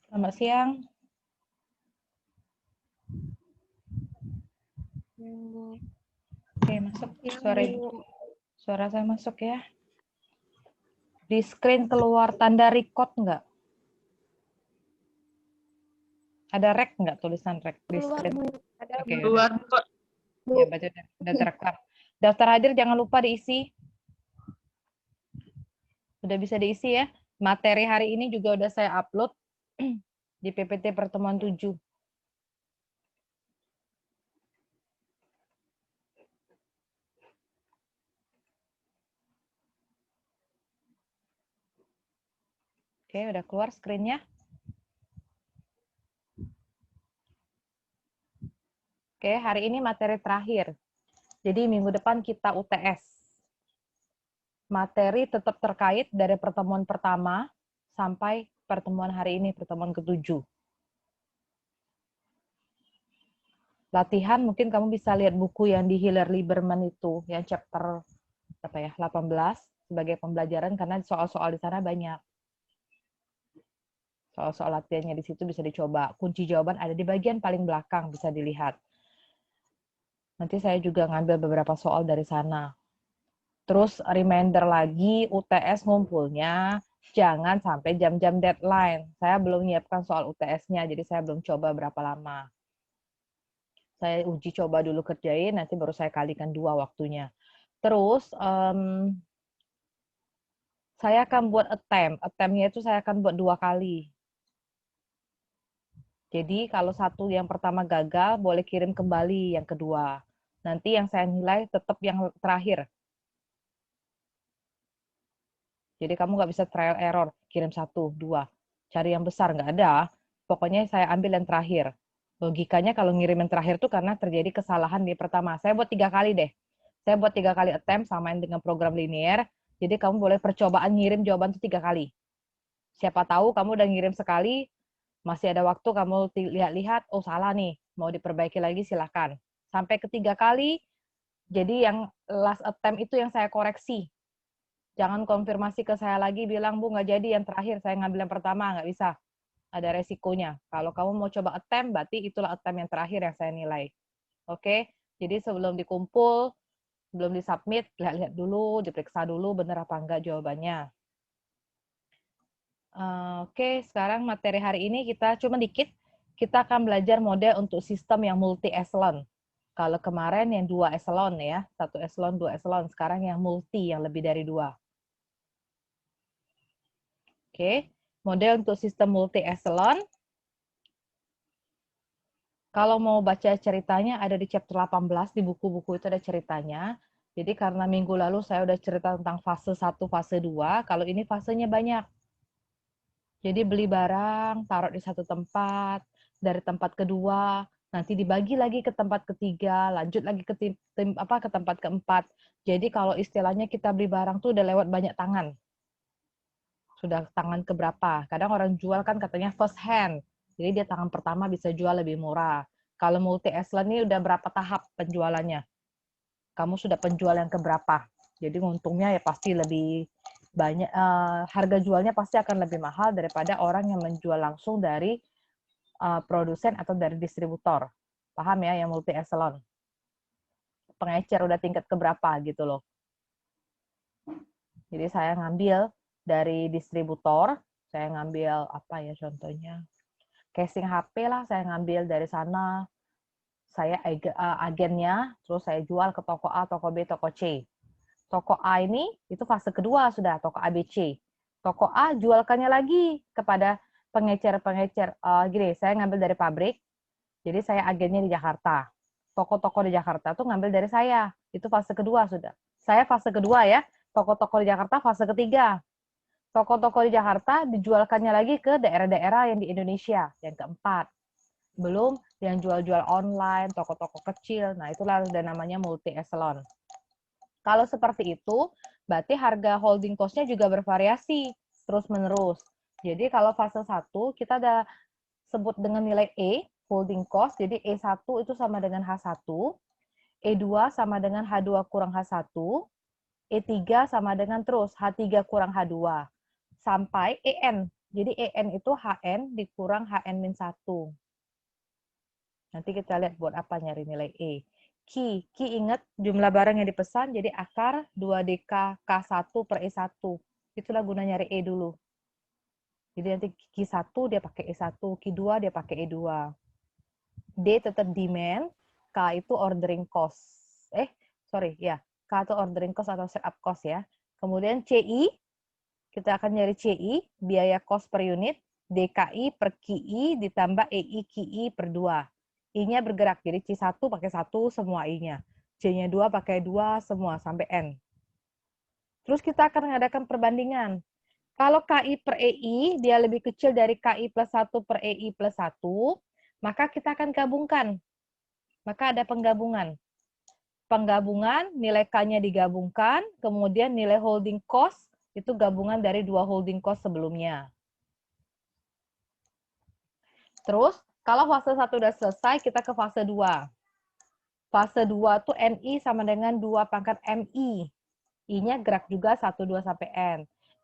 Selamat siang. Oke, masuk. Suara saya masuk ya. Di screen keluar tanda record nggak? Ada rek nggak, tulisan rek di screen? Oke, Keluar, kok. ya, baca udah terekam. Daftar hadir jangan lupa diisi. Udah bisa diisi ya. Materi hari ini juga udah saya upload di PPT pertemuan 7. Oke, udah keluar screen-nya. Oke, hari ini materi terakhir. Jadi minggu depan kita UTS. Materi tetap terkait dari pertemuan pertama sampai pertemuan hari ini, pertemuan ke-7. Latihan mungkin kamu bisa lihat buku yang di Hiller Lieberman itu, yang chapter 18 sebagai pembelajaran, karena soal-soal di sana banyak. Soal-soal latihannya di situ bisa dicoba. Kunci jawaban ada di bagian paling belakang, bisa dilihat. Nanti saya juga ngambil beberapa soal dari sana. Terus reminder lagi, UTS ngumpulnya jangan sampai jam-jam deadline. Saya belum menyiapkan soal UTS-nya, jadi saya belum coba berapa lama. Saya uji coba dulu kerjain, nanti baru saya kalikan 2 waktunya. Terus, saya akan buat attempt. Attempt-nya itu saya akan buat 2 kali. Jadi kalau satu yang pertama gagal, boleh kirim kembali yang kedua. Nanti yang saya nilai tetap yang terakhir. Jadi kamu nggak bisa trial error, kirim 1, 2. Cari yang besar, nggak ada. Pokoknya saya ambil yang terakhir. Logikanya kalau ngirim yang terakhir itu karena terjadi kesalahan di pertama. Saya buat 3 kali deh. Saya buat 3 kali attempt, samain dengan program linear. Jadi kamu boleh percobaan ngirim jawaban itu 3 kali. Siapa tahu kamu udah ngirim sekali, masih ada waktu kamu lihat-lihat, oh salah nih, mau diperbaiki lagi silahkan. Sampai ketiga kali, jadi yang last attempt itu yang saya koreksi. Jangan konfirmasi ke saya lagi, bilang, Bu, nggak jadi yang terakhir, saya ngambil yang pertama, nggak bisa. Ada resikonya. Kalau kamu mau coba attempt, berarti itulah attempt yang terakhir yang saya nilai. Oke? Jadi sebelum dikumpul, sebelum disubmit, lihat-lihat dulu, diperiksa dulu, benar apa enggak jawabannya. Oke, sekarang materi hari ini kita cuma dikit. Kita akan belajar model untuk sistem yang multi eselon. Kalau kemarin yang 2 eselon ya, 1 eselon, 2 eselon. Sekarang yang multi, yang lebih dari 2. Oke, model untuk sistem multi eselon. Kalau mau baca ceritanya ada di chapter 18, di buku-buku itu ada ceritanya. Jadi karena minggu lalu saya udah cerita tentang fase 1, fase 2, kalau ini fasenya banyak. Jadi beli barang, taruh di satu tempat, dari tempat kedua, nanti dibagi lagi ke tempat ketiga, lanjut lagi ke ke tempat keempat. Jadi kalau istilahnya kita beli barang tuh udah lewat banyak tangan. Sudah tangan keberapa. Kadang orang jual kan katanya first hand. Jadi dia tangan pertama bisa jual lebih murah. Kalau multi echelon ini udah berapa tahap penjualannya? Kamu sudah penjual yang keberapa? Jadi untungnya ya pasti lebih banyak, harga jualnya pasti akan lebih mahal daripada orang yang menjual langsung dari produsen atau dari distributor. Paham ya, yang multi echelon? Pengecer udah tingkat keberapa gitu loh. Jadi saya ngambil dari distributor, saya ngambil apa ya contohnya, casing HP lah, saya ngambil dari sana, saya agennya, terus saya jual ke toko A, toko B, toko C. Toko A ini itu fase kedua sudah, toko ABC. Toko A jualkannya lagi kepada pengecer-pengecer. Gini, saya ngambil dari pabrik, jadi saya agennya di Jakarta. Toko-toko di Jakarta tuh ngambil dari saya. Itu fase kedua sudah. Saya fase kedua ya. Toko-toko di Jakarta fase ketiga. Toko-toko di Jakarta dijualkannya lagi ke daerah-daerah yang di Indonesia. Yang keempat. Belum yang jual-jual online, toko-toko kecil. Nah, itulah udah namanya multi echelon. Kalau seperti itu, berarti harga holding cost-nya juga bervariasi terus-menerus. Jadi kalau fase 1 kita ada sebut dengan nilai E, holding cost. Jadi E1 itu sama dengan H1, E2 sama dengan H2 kurang H1, E3 sama dengan terus H3 kurang H2, sampai EN. Jadi EN itu HN dikurang HN-1. Nanti kita lihat buat apa nyari nilai E. Q ingat jumlah barang yang dipesan, jadi akar 2DK K1 per E1. Itulah guna nyari E dulu. Jadi nanti Q1 dia pakai E1, Q2 dia pakai E2. D tetap demand, K itu ordering cost. K itu ordering cost atau setup cost ya. Kemudian CI, kita akan nyari CI, biaya cost per unit, DKI per QI ditambah EI QI per 2. I-nya bergerak, jadi C1 pakai 1 semua I-nya. C-nya 2 pakai 2 semua sampai N. Terus kita akan mengadakan perbandingan. Kalau KI per EI dia lebih kecil dari KI plus 1 per EI plus 1, maka kita akan gabungkan. Maka ada penggabungan. Penggabungan, nilai K-nya digabungkan, kemudian nilai holding cost itu gabungan dari dua holding cost sebelumnya. Terus, kalau fase 1 udah selesai, kita ke fase 2. Fase 2 tuh NI sama dengan 2 pangkat MI. I-nya gerak juga 1, 2, sampai N.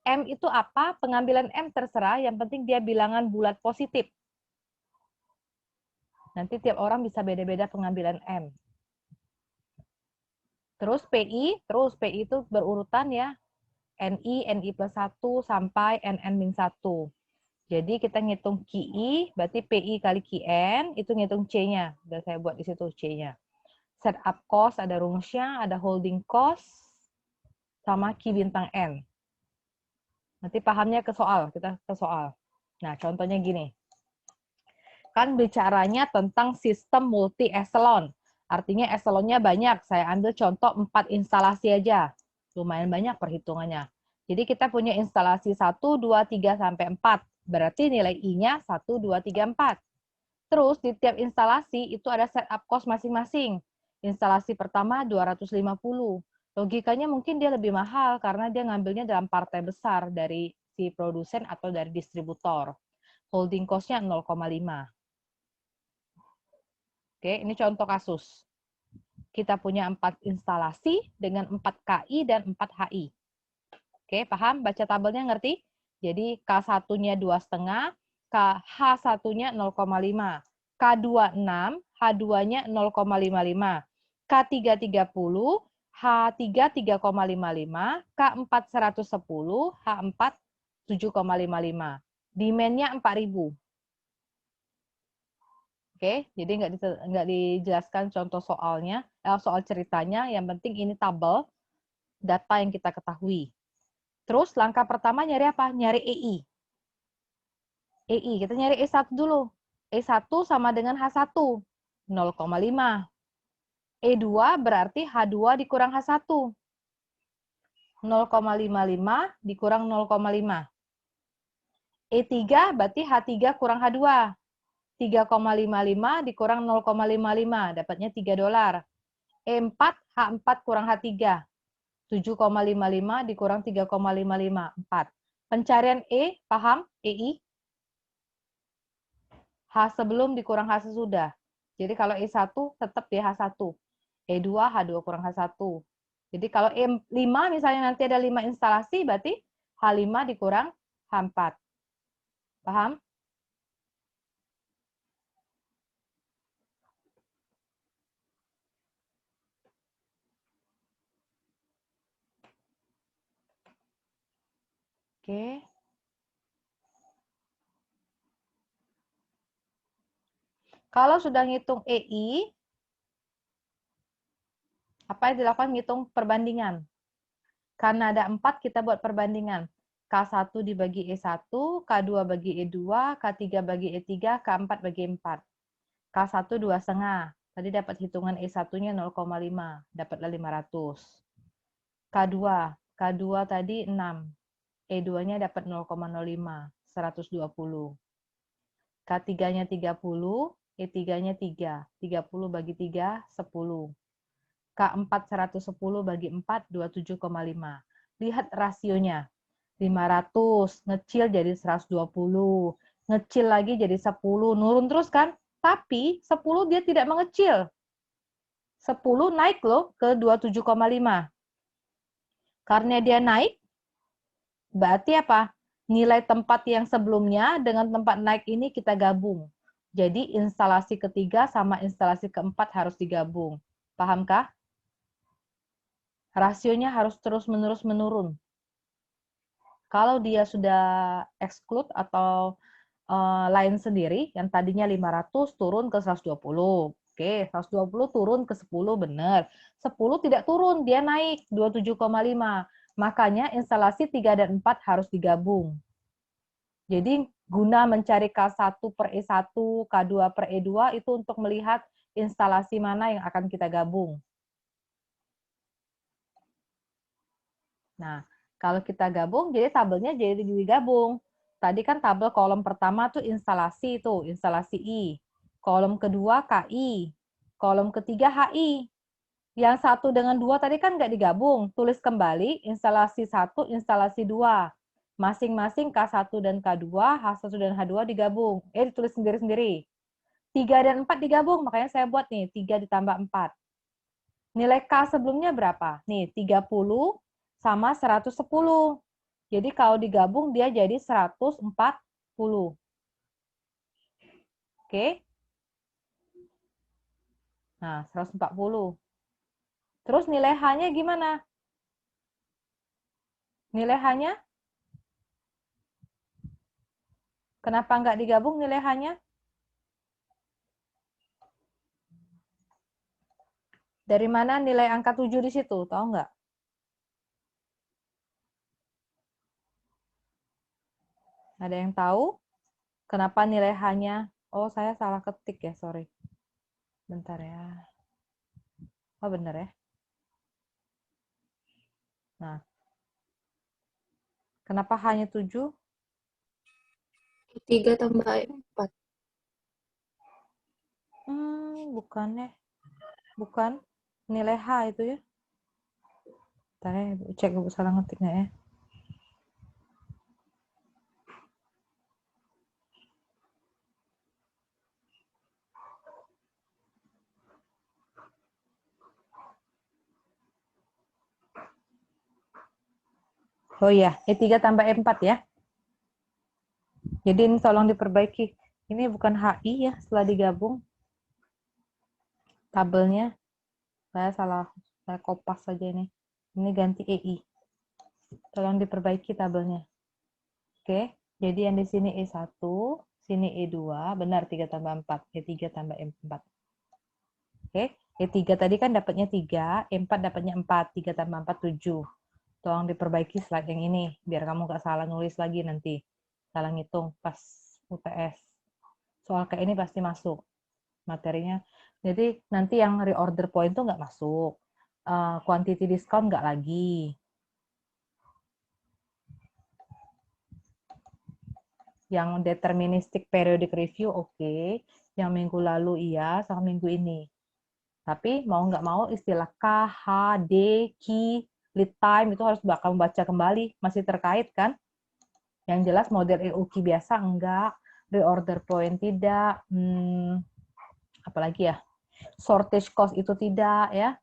M itu apa? Pengambilan M terserah, yang penting dia bilangan bulat positif. Nanti tiap orang bisa beda-beda pengambilan M. Terus PI itu berurutan ya. NI plus 1 sampai NN-1. Jadi kita ngitung QI, berarti PI kali QN, itu ngitung C-nya. Udah saya buat di situ C-nya. Setup cost, ada rumusnya, ada holding cost, sama Q bintang N. Nanti pahamnya ke soal, kita ke soal. Nah, contohnya gini. Kan bicaranya tentang sistem multi-eselon. Artinya eselonnya banyak. Saya ambil contoh 4 instalasi aja. Lumayan banyak perhitungannya. Jadi kita punya instalasi 1, 2, 3, sampai 4. Berarti nilai I-nya 1, 2, 3, 4. Terus di tiap instalasi itu ada setup cost masing-masing. Instalasi pertama 250. Logikanya mungkin dia lebih mahal karena dia ngambilnya dalam partai besar dari si produsen atau dari distributor. Holding cost-nya 0,5. Oke, ini contoh kasus. Kita punya 4 instalasi dengan 4 KI dan 4 HI. Oke, paham? Baca tabelnya ngerti? Jadi K1-nya 2,5, H1-nya 0,5, K2 6, H2-nya 0,55, K3 30, H3 3,55, K4 110, H4 7,55. Demand-nya 4.000. Oke, jadi nggak dijelaskan contoh soalnya, soal ceritanya. Yang penting ini tabel data yang kita ketahui. Terus langkah pertama nyari apa? Nyari EI. EI, kita nyari E1 dulu. E1 sama dengan H1, 0,5. E2 berarti H2 dikurang H1. 0,55 dikurang 0,5. E3 berarti H3 kurang H2. 3,55 dikurang 0,55, dapatnya $3. E4, H4 kurang H3. 7,55 dikurang 3,55, 4. Pencarian E, paham? EI? H sebelum dikurang H sesudah. Jadi kalau E1 tetap di H1. E2, H2 kurang H1. Jadi kalau E5 misalnya nanti ada 5 instalasi, berarti H5 dikurang H4. Paham? Oke. Kalau sudah ngitung EI, apa yang dilakukan? Ngitung perbandingan. Karena ada 4, kita buat perbandingan. K1 dibagi E1, K2 bagi E2, K3 bagi E3, K4 bagi 4. K1 2,5. Tadi dapat hitungan E1-nya 0,5. Dapatlah 500. K2. K2 tadi 6. E2-nya dapat 0,05. 120. K3-nya 30. E3-nya 3. 30 bagi 3, 10. K4 110 bagi 4, 27,5. Lihat rasionya. 500, ngecil jadi 120. Ngecil lagi jadi 10. Nurun terus kan? Tapi 10 dia tidak mengecil. 10 naik loh ke 27,5. Karena dia naik, berarti apa? nilai tempat yang sebelumnya dengan tempat naik ini kita gabung. Jadi instalasi ketiga sama instalasi keempat harus digabung. Pahamkah? Rasionya harus terus-menerus menurun. Kalau dia sudah exclude atau lain sendiri, yang tadinya 500 turun ke 120. Oke, 120 turun ke 10, benar. 10 tidak turun, dia naik 27,5. Makanya instalasi 3 dan 4 harus digabung. Jadi guna mencari K1 per E1, K2 per E2 itu untuk melihat instalasi mana yang akan kita gabung. Nah, kalau kita gabung, jadi tabelnya jadi digabung. Tadi kan tabel kolom pertama tuh instalasi I. Kolom kedua KI. Kolom ketiga HI. Yang 1 dengan 2 tadi kan nggak digabung. Tulis kembali instalasi 1, instalasi 2. Masing-masing K1 dan K2, H1 dan H2 digabung. Ditulis sendiri-sendiri. 3 dan 4 digabung, makanya saya buat nih, 3 ditambah 4. Nilai K sebelumnya berapa? Nih, 30 sama 110. Jadi kalau digabung dia jadi 140. Oke? Nah, 140. Terus nilai H-nya gimana? Nilai H-nya? Kenapa nggak digabung nilai H-nya? Dari mana nilai angka 7 di situ? Tahu nggak? Ada yang tahu? Kenapa nilai H-nya? Oh, saya salah ketik ya, sorry. Bentar ya. Oh, benar ya. Nah, kenapa H-nya 7? 3 tambah 4. Bukan ya. Bukan. Nilai H itu ya. Bentar ya, cek Ibu salah ngetik nggak ya. Oh iya, E3 tambah E4 ya. Jadi ini tolong diperbaiki. Ini bukan HI ya setelah digabung. Tabelnya. Saya salah. Saya kopas saja ini. Ini ganti EI. Tolong diperbaiki tabelnya. Oke. Jadi yang di sini E1, sini E2. Benar 3 tambah 4. E3 tambah E4. Oke. E3 tadi kan dapatnya 3. E4 dapatnya 4. 3 tambah 4, 7. Tolong diperbaiki slide yang ini. Biar kamu nggak salah nulis lagi nanti. Salah ngitung pas UTS. Soal kayak ini pasti masuk materinya. Jadi nanti yang reorder point tuh nggak masuk. Quantity discount nggak lagi. Yang deterministic periodic review oke. Yang minggu lalu iya, sama minggu ini. Tapi mau nggak mau istilah K, H, D, Q, lead time itu harus bakal membaca kembali. Masih terkait kan? Yang jelas model EUQ biasa enggak. Reorder point tidak. Apalagi ya? Shortage cost itu tidak ya.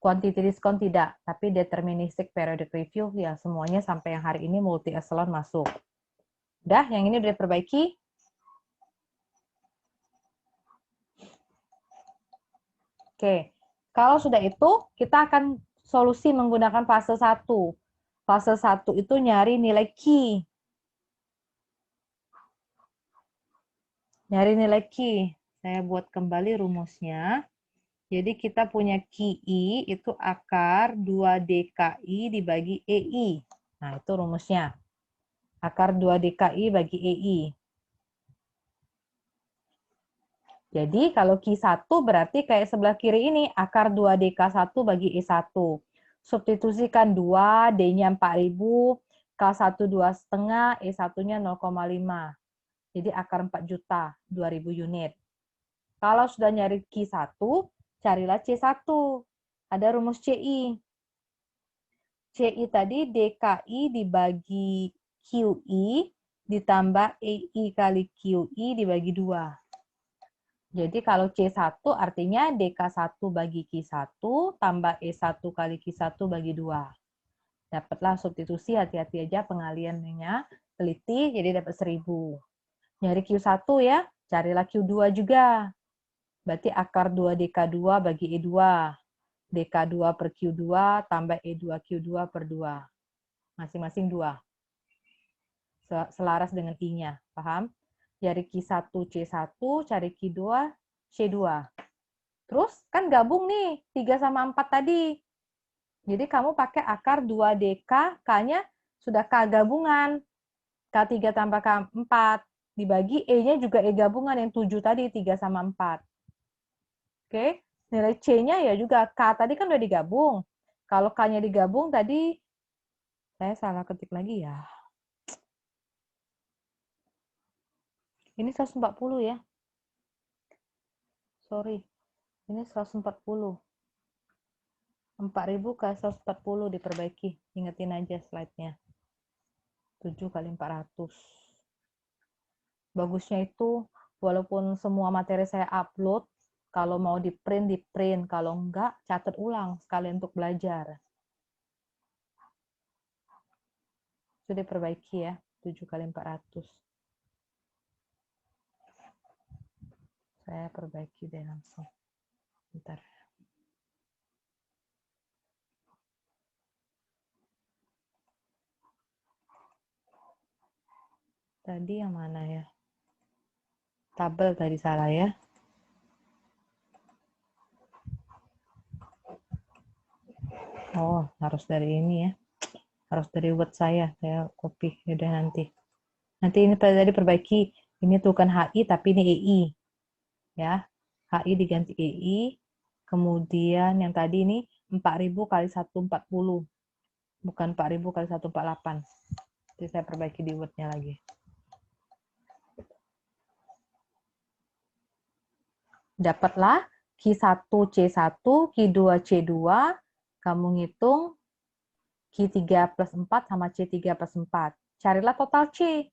Quantity discount tidak, tapi deterministic periodic review ya semuanya sampai yang hari ini multi echelon masuk. Udah, yang ini udah diperbaiki. Oke, kalau sudah itu kita akan solusi menggunakan fase 1. Fase 1 itu nyari nilai Q. Nyari nilai Q. Saya buat kembali rumusnya. Jadi kita punya QI itu akar 2DKI dibagi EI. Nah, itu rumusnya. Akar 2DKI bagi EI. Jadi kalau Q1 berarti kayak sebelah kiri ini, akar 2DK1 bagi E1. Substitusikan 2, D-nya 4000, K1 2,5, E1-nya 0,5. Jadi akar 4 juta, 2000 unit. Kalau sudah nyari Q1, carilah C1. Ada rumus CI. CI tadi DKI dibagi QI ditambah EI kali QI dibagi 2. Jadi kalau C1 artinya DK1 bagi Q1 tambah E1 kali Q1 bagi 2. Dapatlah substitusi, hati-hati aja pengaliannya, teliti, jadi dapat 1000. Nyari Q1 ya, carilah Q2 juga. Berarti akar 2DK2 bagi E2. DK2 per Q2 tambah E2 Q2 per 2. Masing-masing 2. Selaras dengan I-nya. Paham? Cari Q1 C1, cari Q2 C2. Terus kan gabung nih 3 sama 4 tadi. Jadi kamu pakai akar 2DK, K-nya sudah K gabungan. K3 tambah K4. Dibagi E-nya juga E gabungan yang 7 tadi, 3 sama 4. Oke, nilai C-nya ya juga K tadi kan udah digabung. Kalau K-nya digabung tadi, saya salah ketik lagi ya. Ini 140 ya. Sorry, ini 140. 4.000 ke 140 diperbaiki. Ingetin aja slide-nya. 7 kali 400. Bagusnya itu, walaupun semua materi saya upload, kalau mau di-print, di-print. Kalau enggak, catat ulang sekalian untuk belajar. Sudah diperbaiki ya, 7 kali 400. Saya perbaiki deh langsung. Bentar. Tadi yang mana ya? Tabel tadi salah ya. Oh, harus dari ini ya. Harus dari Word saya copy. Yaudah nanti. Nanti ini tadi perbaiki. Ini tuh kan HI tapi ini EI. Ya. HI diganti EI. Kemudian yang tadi ini 4.000 kali 140. Bukan 4.000 kali 148. Jadi saya perbaiki di Word-nya lagi. Dapatlah Q1 C1, Q2 C2, kamu ngitung Q3 plus 4 sama C3 plus 4. Carilah total C.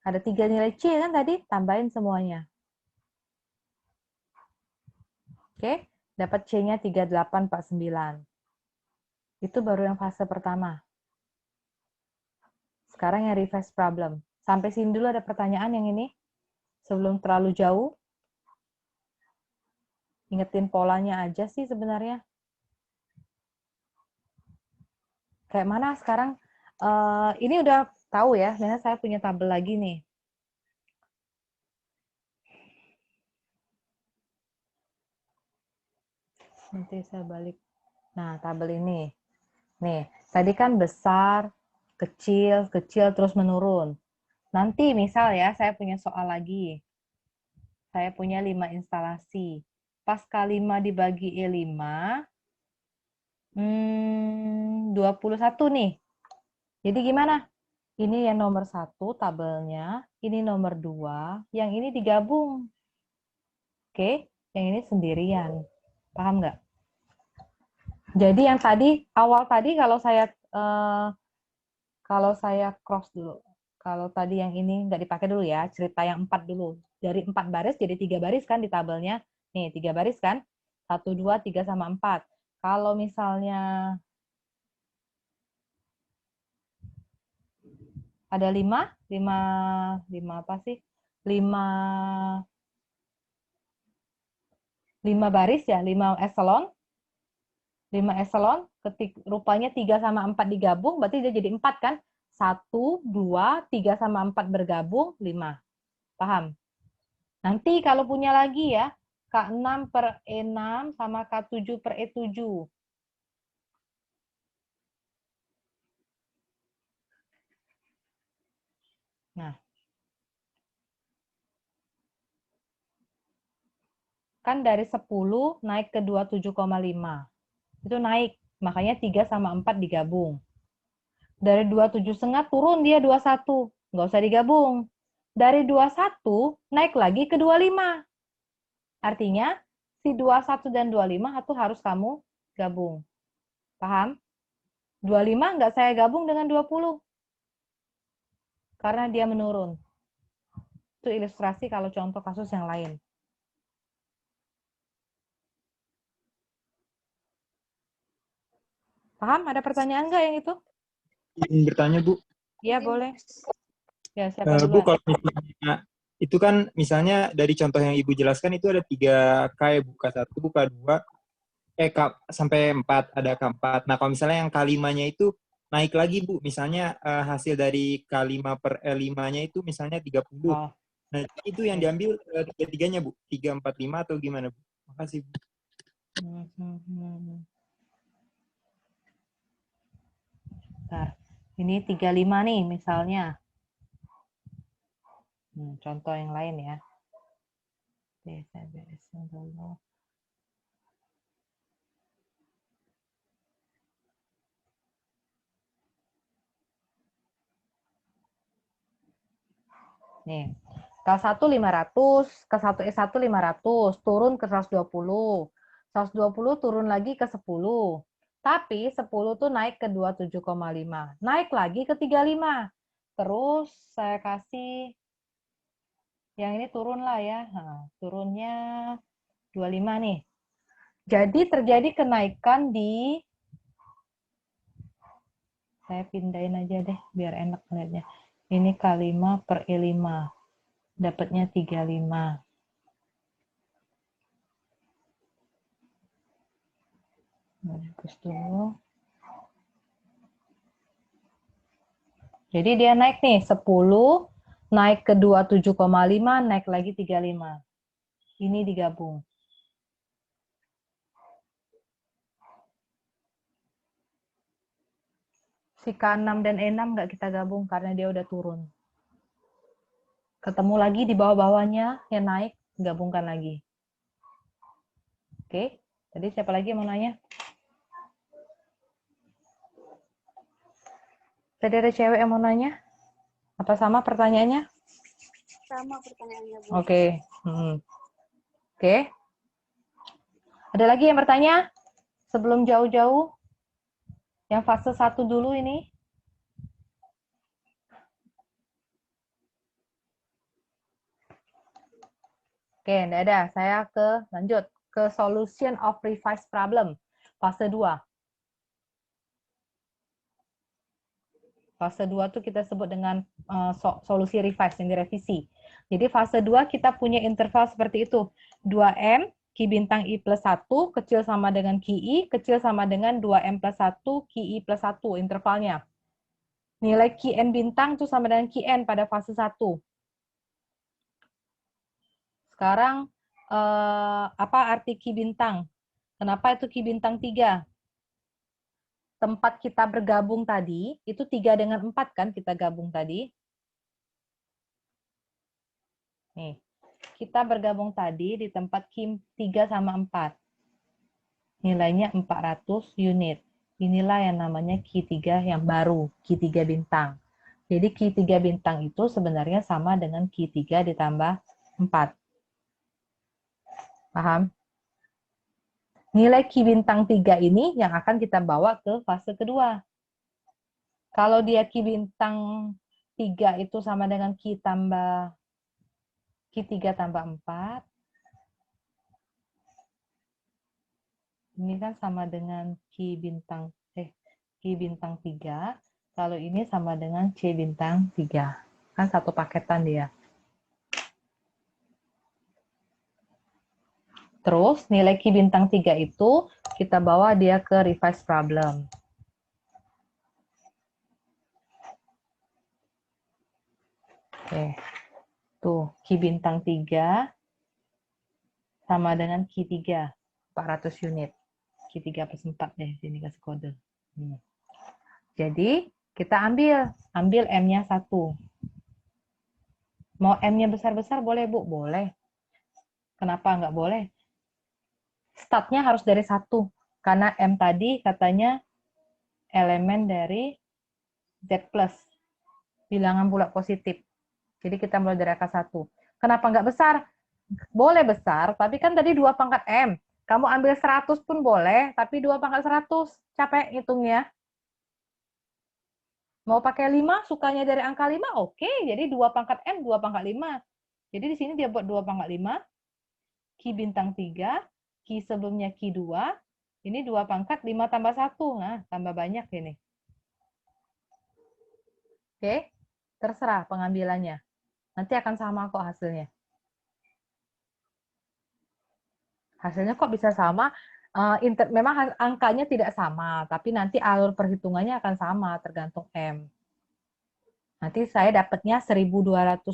Ada 3 nilai C kan tadi, tambahin semuanya. Oke, dapat C-nya 3849. Itu baru yang fase pertama. Sekarang yang reverse problem. Sampai sini dulu ada pertanyaan yang ini? Sebelum terlalu jauh? Ingetin polanya aja sih sebenarnya. Kayak mana sekarang? Ini udah tahu ya, karena saya punya tabel lagi nih. Nanti saya balik. Nah, tabel ini. Nih, tadi kan besar, kecil, kecil, terus menurun. Nanti misal ya, saya punya soal lagi. Saya punya 5 instalasi. Pas K5 dibagi E5, 21 nih. Jadi gimana? Ini yang nomor 1 tabelnya, ini nomor 2, yang ini digabung. Oke, yang ini sendirian. Paham nggak? Jadi yang tadi, awal tadi kalau saya cross dulu. Kalau tadi yang ini nggak dipakai dulu ya, cerita yang 4 dulu. Dari 4 baris jadi 3 baris kan di tabelnya. Nih, 3 baris kan? 1, 2, 3, sama 4. Kalau misalnya ada 5 apa sih? 5 baris ya, 5 eselon. 5 eselon, rupanya 3 sama 4 digabung, berarti dia jadi 4 kan? 1, 2, 3 sama 4 bergabung, 5. Paham? Nanti kalau punya lagi ya, K6 per E6 sama K7 per E7. Nah, kan dari 10 naik ke 27,5. Itu naik, makanya 3 sama 4 digabung. Dari 27,5 turun dia 21, nggak usah digabung. Dari 21 naik lagi ke 25. Artinya si 21 dan 25 itu harus kamu gabung. Paham? 25 nggak saya gabung dengan 20. Karena dia menurun. Itu ilustrasi kalau contoh kasus yang lain. Paham? Ada pertanyaan nggak yang itu? Ingin bertanya, Bu. Iya, boleh. Ya, siapa Bu, duluan? kalau misalnya itu kan misalnya dari contoh yang Ibu jelaskan itu ada 3K ya, Bu. K1, K2, K sampai 4, ada K4. Nah, kalau misalnya yang K5-nya itu naik lagi, Bu. Misalnya hasil dari K5 per L5-nya itu misalnya 30. Oh, Nah, itu yang oke. diambil tiga-tiganya, Bu. 3, 4, 5 atau gimana, Bu? Makasih, Bu. Hmm, hmm, hmm. Bentar. Ini 35 nih misalnya. Contoh yang lain ya. Oke, saya beresin dulu. Nih, K1 500, K1S1 500, turun ke 120. 120 turun lagi ke 10. Tapi 10 tuh naik ke 27,5. Naik lagi ke 35. Terus saya kasih yang ini turun lah ya. Nah, turunnya 25 nih. Jadi terjadi kenaikan di, saya pindahin aja deh biar enak lihatnya. Ini K5 per E5. Dapatnya 35. Hapus dulu. Jadi dia naik nih 10, naik ke 27,5, naik lagi 35. Ini digabung. Si K6 dan E6 nggak kita gabung karena dia udah turun. Ketemu lagi di bawah-bawahnya yang naik, gabungkan lagi. Oke, tadi siapa lagi yang mau nanya? Tadi ada cewek yang mau nanya? Apa sama pertanyaannya? Sama pertanyaannya, Bu. Oke. Oke. Ada lagi yang bertanya? Sebelum jauh-jauh? Yang fase 1 dulu ini? Oke, enggak ada. Saya lanjut ke solution of revised problem. Fase 2. Fase 2 tuh kita sebut dengan solusi revise yang direvisi. Jadi fase 2 kita punya interval seperti itu. 2M, Ki bintang I plus 1, kecil sama dengan Ki I, kecil sama dengan 2M plus 1, Ki I plus 1, intervalnya. Nilai Ki N bintang itu sama dengan Ki N pada fase 1. Sekarang, apa arti Ki bintang? Kenapa itu Ki bintang 3? Tempat kita bergabung tadi, itu 3 dengan 4 kan kita gabung tadi. Nih, kita bergabung tadi di tempat Ki 3 sama 4. Nilainya 400 unit. Inilah yang namanya Ki 3 yang baru, Ki 3 bintang. Jadi Ki 3 bintang itu sebenarnya sama dengan Ki 3 ditambah 4. Paham? Nilai Ki bintang 3 ini yang akan kita bawa ke fase kedua. Kalau dia Ki bintang 3 itu sama dengan Ki 3 tambah 4. Ini kan sama dengan Ki bintang 3. Kalau ini sama dengan C bintang 3. Kan satu paketan dia. Terus nilai Ki bintang 3 itu kita bawa dia ke revise problem. Oke. Tuh, Ki bintang 3 sama dengan Ki 3. 400 unit. Ki 3 plus 4 deh. Sini kasih kode. Jadi, kita ambil M-nya 1. Mau M-nya besar-besar boleh, Bu? Boleh. Kenapa nggak boleh? Startnya harus dari 1. Karena M tadi katanya elemen dari Z+. Bilangan bulat positif. Jadi kita mulai dari angka 1. Kenapa nggak besar? Boleh besar, tapi kan tadi 2 pangkat M. Kamu ambil 100 pun boleh, tapi 2 pangkat 100. Capek hitungnya. Mau pakai 5, sukanya dari angka 5, oke. Jadi 2 pangkat M, 2 pangkat 5. Jadi di sini dia buat 2 pangkat 5. Ki bintang 3, Ki sebelumnya Ki 2, Ini 2 pangkat 5 tambah 1. Nah, tambah banyak ini. Oke, terserah pengambilannya. Nanti akan sama kok hasilnya. Hasilnya kok bisa sama? Memang angkanya tidak sama, tapi nanti alur perhitungannya akan sama, tergantung M. Nanti saya dapatnya 1225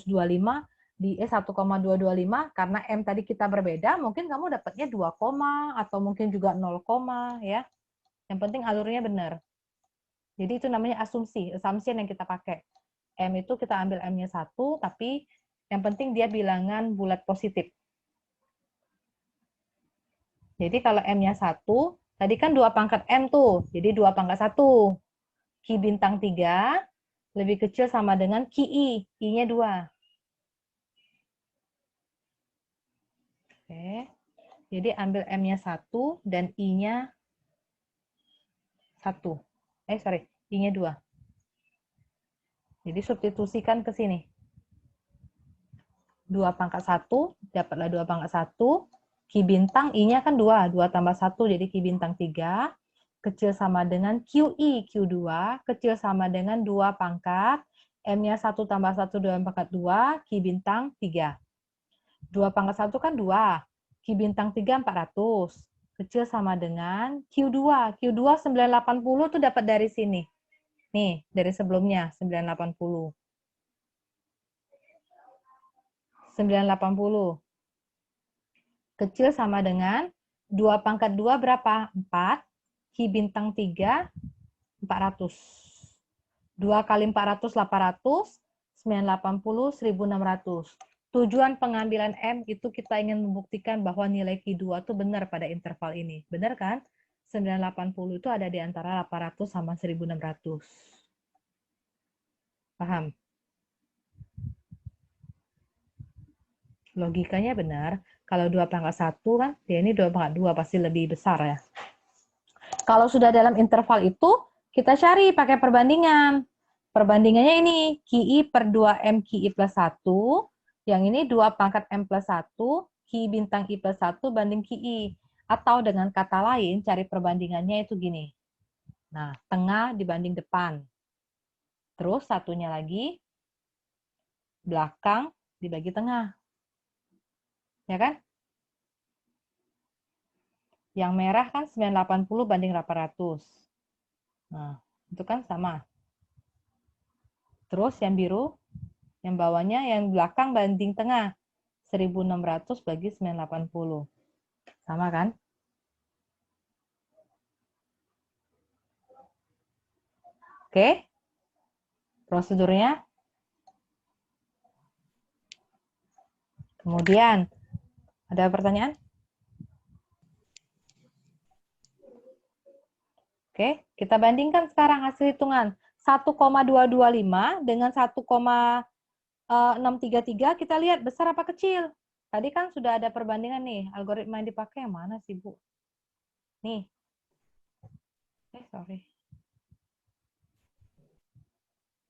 di 1,225, karena M tadi kita berbeda, mungkin kamu dapatnya 2, atau mungkin juga 0, ya. Yang penting alurnya benar. Jadi itu namanya assumption yang kita pakai. M itu kita ambil M-nya 1, tapi yang penting dia bilangan bulat positif. Jadi kalau M-nya 1, tadi kan 2 pangkat M tuh, jadi 2 pangkat 1. Ki bintang 3 lebih kecil sama dengan Ki I, I-nya 2. Oke. Jadi ambil M-nya 1 dan I-nya 1. I-nya 2. Jadi substitusikan ke sini. 2 pangkat 1, dapatlah 2 pangkat 1. Ki bintang, I-nya kan 2. 2 tambah 1 jadi Ki bintang 3. Kecil sama dengan QI, Q2. Kecil sama dengan 2 pangkat. M-nya 1 tambah 1, 2 pangkat 2. Ki bintang 3. 2 pangkat 1 kan 2. Ki bintang 3, 400. Kecil sama dengan Q2. Q2 980 tuh dapat dari sini. Nih, dari sebelumnya, 980. 980. Kecil sama dengan 2 pangkat 2 berapa? 4. Ki bintang 3, 400. 2 kali 400, 800. 980, 1600. Tujuan pengambilan M itu kita ingin membuktikan bahwa nilai Q2 itu benar pada interval ini. Benar kan? 980 itu ada di antara 800 sama 1600. Paham? Logikanya benar. Kalau 2 pangkat 1 kan, ya ini 2 pangkat 2 pasti lebih besar ya. Kalau sudah dalam interval itu, kita cari pakai perbandingan. Perbandingannya ini, Ki per 2M Ki plus 1. Yang ini 2 pangkat M plus 1, Ki bintang I plus 1 banding Ki. Atau dengan kata lain, cari perbandingannya itu gini. Nah, tengah dibanding depan. Terus satunya lagi, belakang dibagi tengah. Ya kan? Yang merah kan 980 banding 800. Nah, itu kan sama. Terus yang biru, yang bawahnya, yang belakang banding tengah. 1600 bagi 980. Sama kan? Oke? Prosedurnya. Kemudian, ada pertanyaan? Oke, kita bandingkan sekarang hasil hitungan. 1,225 dengan 1,633, kita lihat besar apa kecil. Tadi kan sudah ada perbandingan nih. Algoritma yang dipakai yang mana sih, Bu? Nih. Sorry.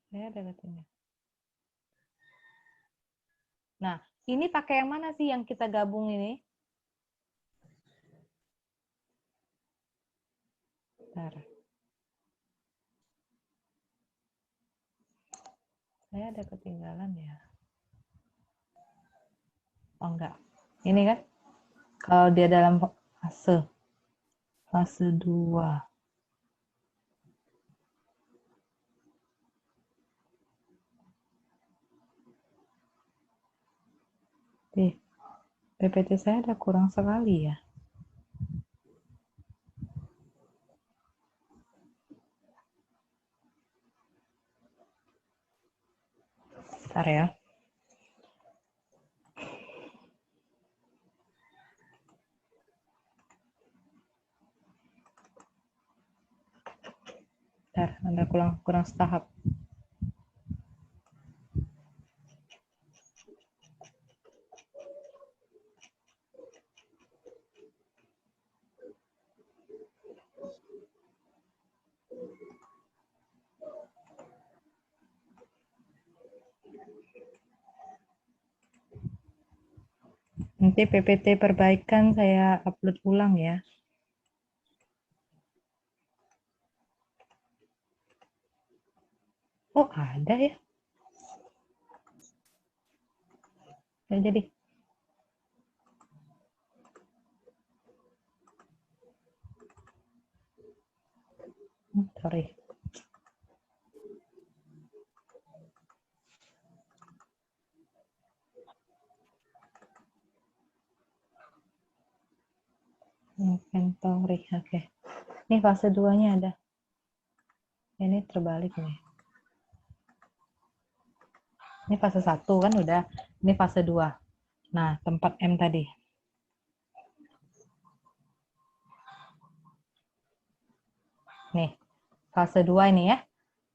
Saya ada katanya. Nah, ini pakai yang mana sih yang kita gabung ini? Bentar. Saya ada ketinggalan ya. Oh enggak. Ini kan kalau dia dalam fase 2. PPT saya ada kurang sekali ya. Bentar ya. Bentar, ada kurang setahap. Nanti PPT perbaikan saya upload ulang ya. Oh, ada ya. Nggak jadi. Sorry. Inventory, oke. Ini fase 2-nya ada. Ini terbalik nih. Ini fase 1 kan udah. Ini fase 2. Nah, tempat M tadi. Nih, fase 2 ini ya.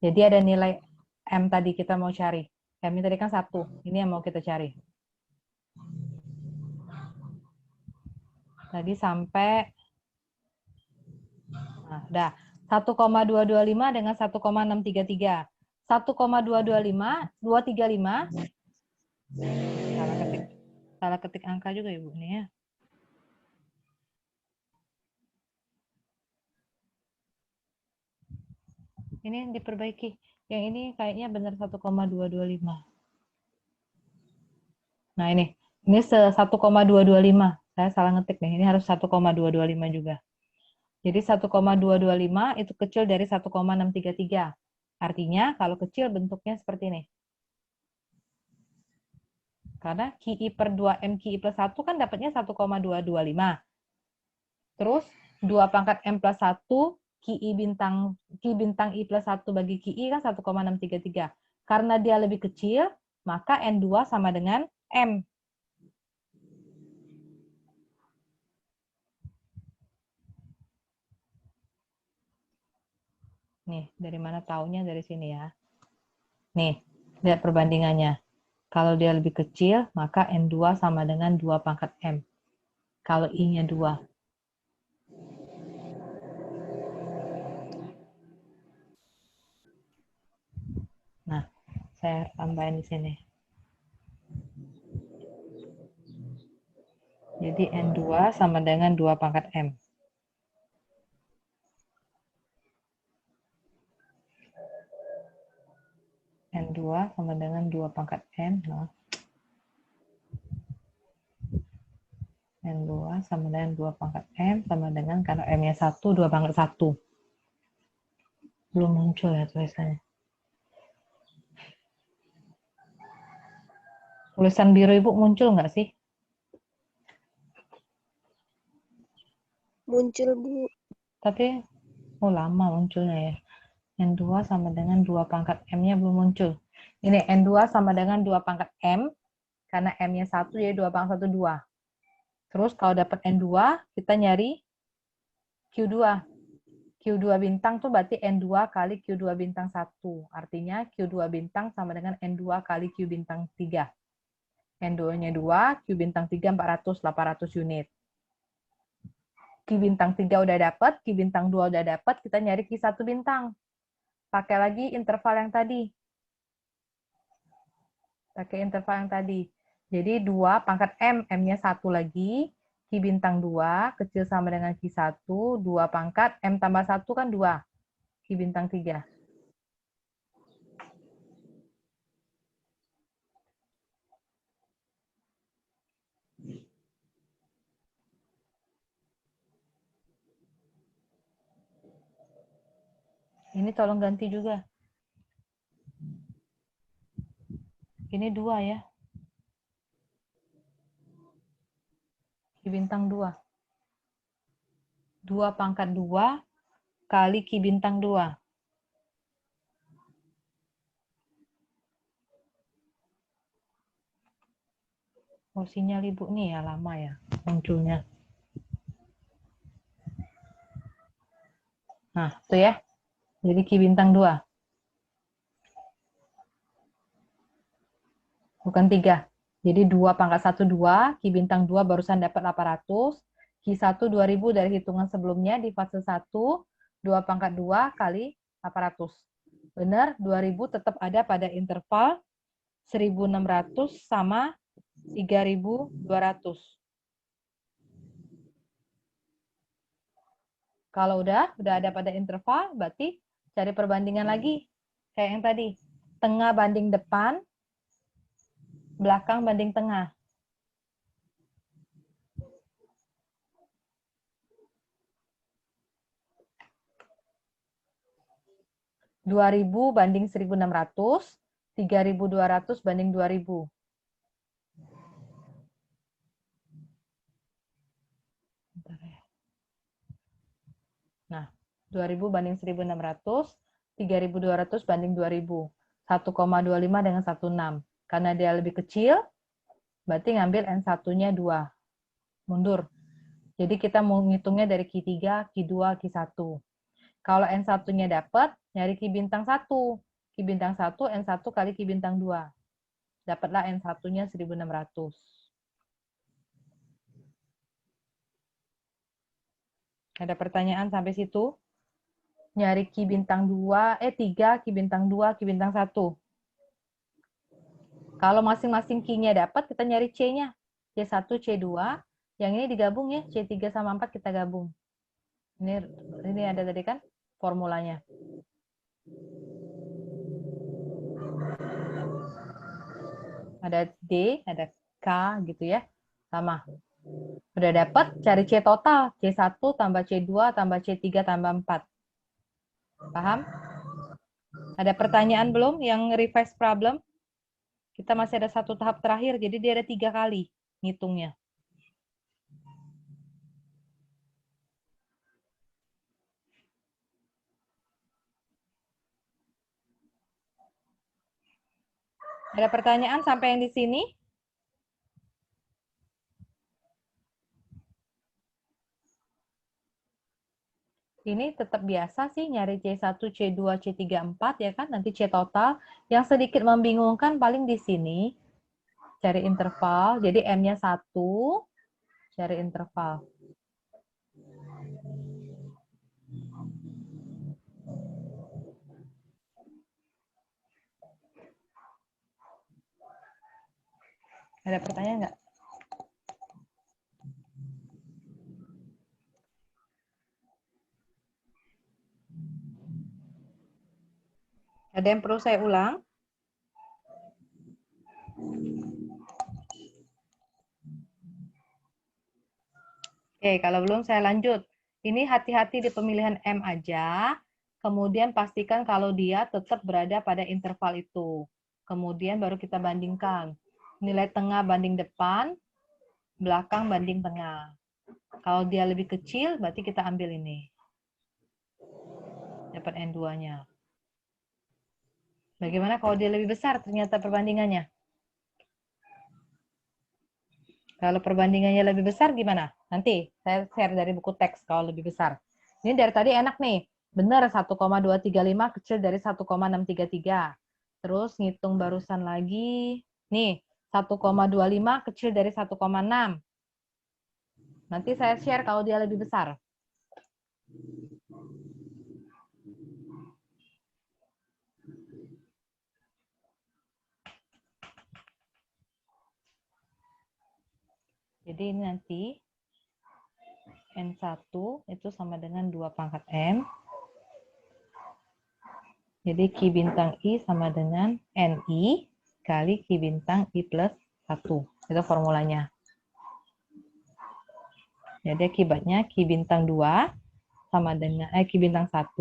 Jadi ada nilai M tadi kita mau cari. M ini tadi kan 1. Ini yang mau kita cari. Tadi sampai nah, udah 1,225 dengan 1,633. 1,225, 235. Salah ketik angka juga Ibu nih ya. Ini diperbaiki. Yang ini kayaknya benar 1,225. Nah, ini 1,225. Saya salah ngetik nih. Ini harus 1,225 juga. Jadi 1,225 itu kecil dari 1,633. Artinya kalau kecil bentuknya seperti ini. Karena QI per 2M QI plus 1 kan dapatnya 1,225. Terus 2 pangkat M plus 1 QI bintang I plus 1 bagi QI kan 1,633. Karena dia lebih kecil, maka N2 sama dengan M. Nih, dari mana taunya dari sini ya. Nih, lihat perbandingannya. Kalau dia lebih kecil, maka N2 sama dengan 2 pangkat M. Kalau I-nya 2. Nah, saya tambahin di sini. Jadi N2 sama dengan 2 pangkat M. N2 sama dengan 2 pangkat M. Nah. N2 sama dengan 2 pangkat M sama dengan karena M-nya 1, 2 pangkat 1. Belum muncul ya tulisannya. Tulisan biru Ibu muncul nggak sih? Muncul, Bu. Tapi, lama munculnya ya. N2 sama dengan 2 pangkat M-nya belum muncul. Ini N2 sama dengan 2 pangkat M, karena M-nya 1, jadi 2 pangkat 1, 2. Terus kalau dapat N2, kita nyari Q2. Q2 bintang tuh berarti N2 kali Q2 bintang 1. Artinya Q2 bintang sama dengan N2 kali Q bintang 3. N2-nya 2, Q bintang 3 400, 800 unit. Q bintang 3 udah dapat, Q bintang 2 udah dapat, kita nyari Q1 bintang. Pakai lagi interval yang tadi. Pakai interval yang tadi. Jadi 2 pangkat M, M-nya 1 lagi, Q bintang 2, kecil sama dengan Q1, 2 pangkat, M tambah 1 kan 2, Q bintang 3. Ini tolong ganti juga. Ini 2 ya. Q bintang 2. 2 pangkat 2 kali Q bintang 2. Oh, sinyal Ibu nih ya lama ya munculnya. Nah, itu ya. Jadi Q bintang 2. Bukan 3. Jadi 2 pangkat 1, 2. Q bintang 2 barusan dapat 800. Q1 2000 dari hitungan sebelumnya di fase 1. 2 pangkat 2 kali 800. Benar, 2000 tetap ada pada interval 1600 sama 3200. Kalau udah ada pada interval, berarti cari perbandingan lagi. Kayak yang tadi. tengah banding depan, belakang banding tengah. (2000 banding 1.600, 3.200 banding 2.000. Nah, 2.000 banding 1.600, 3.200 banding 2.000. 1,25 dengan 1,6. Karena dia lebih kecil, berarti ngambil N1-nya 2. Mundur. Jadi kita mau ngitungnya dari Q3, Q2, Q1. Kalau N1-nya dapat, nyari Q bintang 1. Q bintang 1, N1 kali Q bintang 2. Dapatlah N1-nya 1.600. Ada pertanyaan sampai situ? Nyari Q bintang 2, 3, Q bintang 2, Q bintang 1. Kalau masing-masing Q-nya dapat, kita nyari C-nya. C1, C2. Yang ini digabung ya, C3 sama 4 kita gabung. Ini ada tadi kan formulanya. Ada D, ada K gitu ya. Sama. Udah dapat, cari C total. C1 tambah C2 tambah C3 tambah 4. Paham? Ada pertanyaan belum yang revise problem? Kita masih ada 1 tahap terakhir, jadi dia ada 3 kali ngitungnya. Ada pertanyaan sampai yang di sini? Ini tetap biasa sih nyari C1, C2, C3, 4 ya kan, nanti C total. Yang sedikit membingungkan paling di sini, cari interval, jadi M-nya 1, cari interval. Ada pertanyaan nggak? Ada yang perlu saya ulang? Oke, kalau belum saya lanjut. Ini hati-hati di pemilihan M aja, kemudian pastikan kalau dia tetap berada pada interval itu. Kemudian baru kita bandingkan. Nilai tengah banding depan, belakang banding tengah. Kalau dia lebih kecil, berarti kita ambil ini. Dapat N2-nya. Bagaimana kalau dia lebih besar ternyata perbandingannya? Kalau perbandingannya lebih besar gimana? Nanti saya share dari buku teks kalau lebih besar. Ini dari tadi enak nih. Benar 1,235 kecil dari 1,633. Terus ngitung barusan lagi. Nih, 1,25 kecil dari 1,6. Nanti saya share kalau dia lebih besar. Jadi ini nanti N1 itu sama dengan 2 pangkat M. Jadi Q bintang I sama dengan NI kali Q bintang I plus 1. Itu formulanya. Jadi akibatnya Q bintang 2 sama dengan Q bintang 1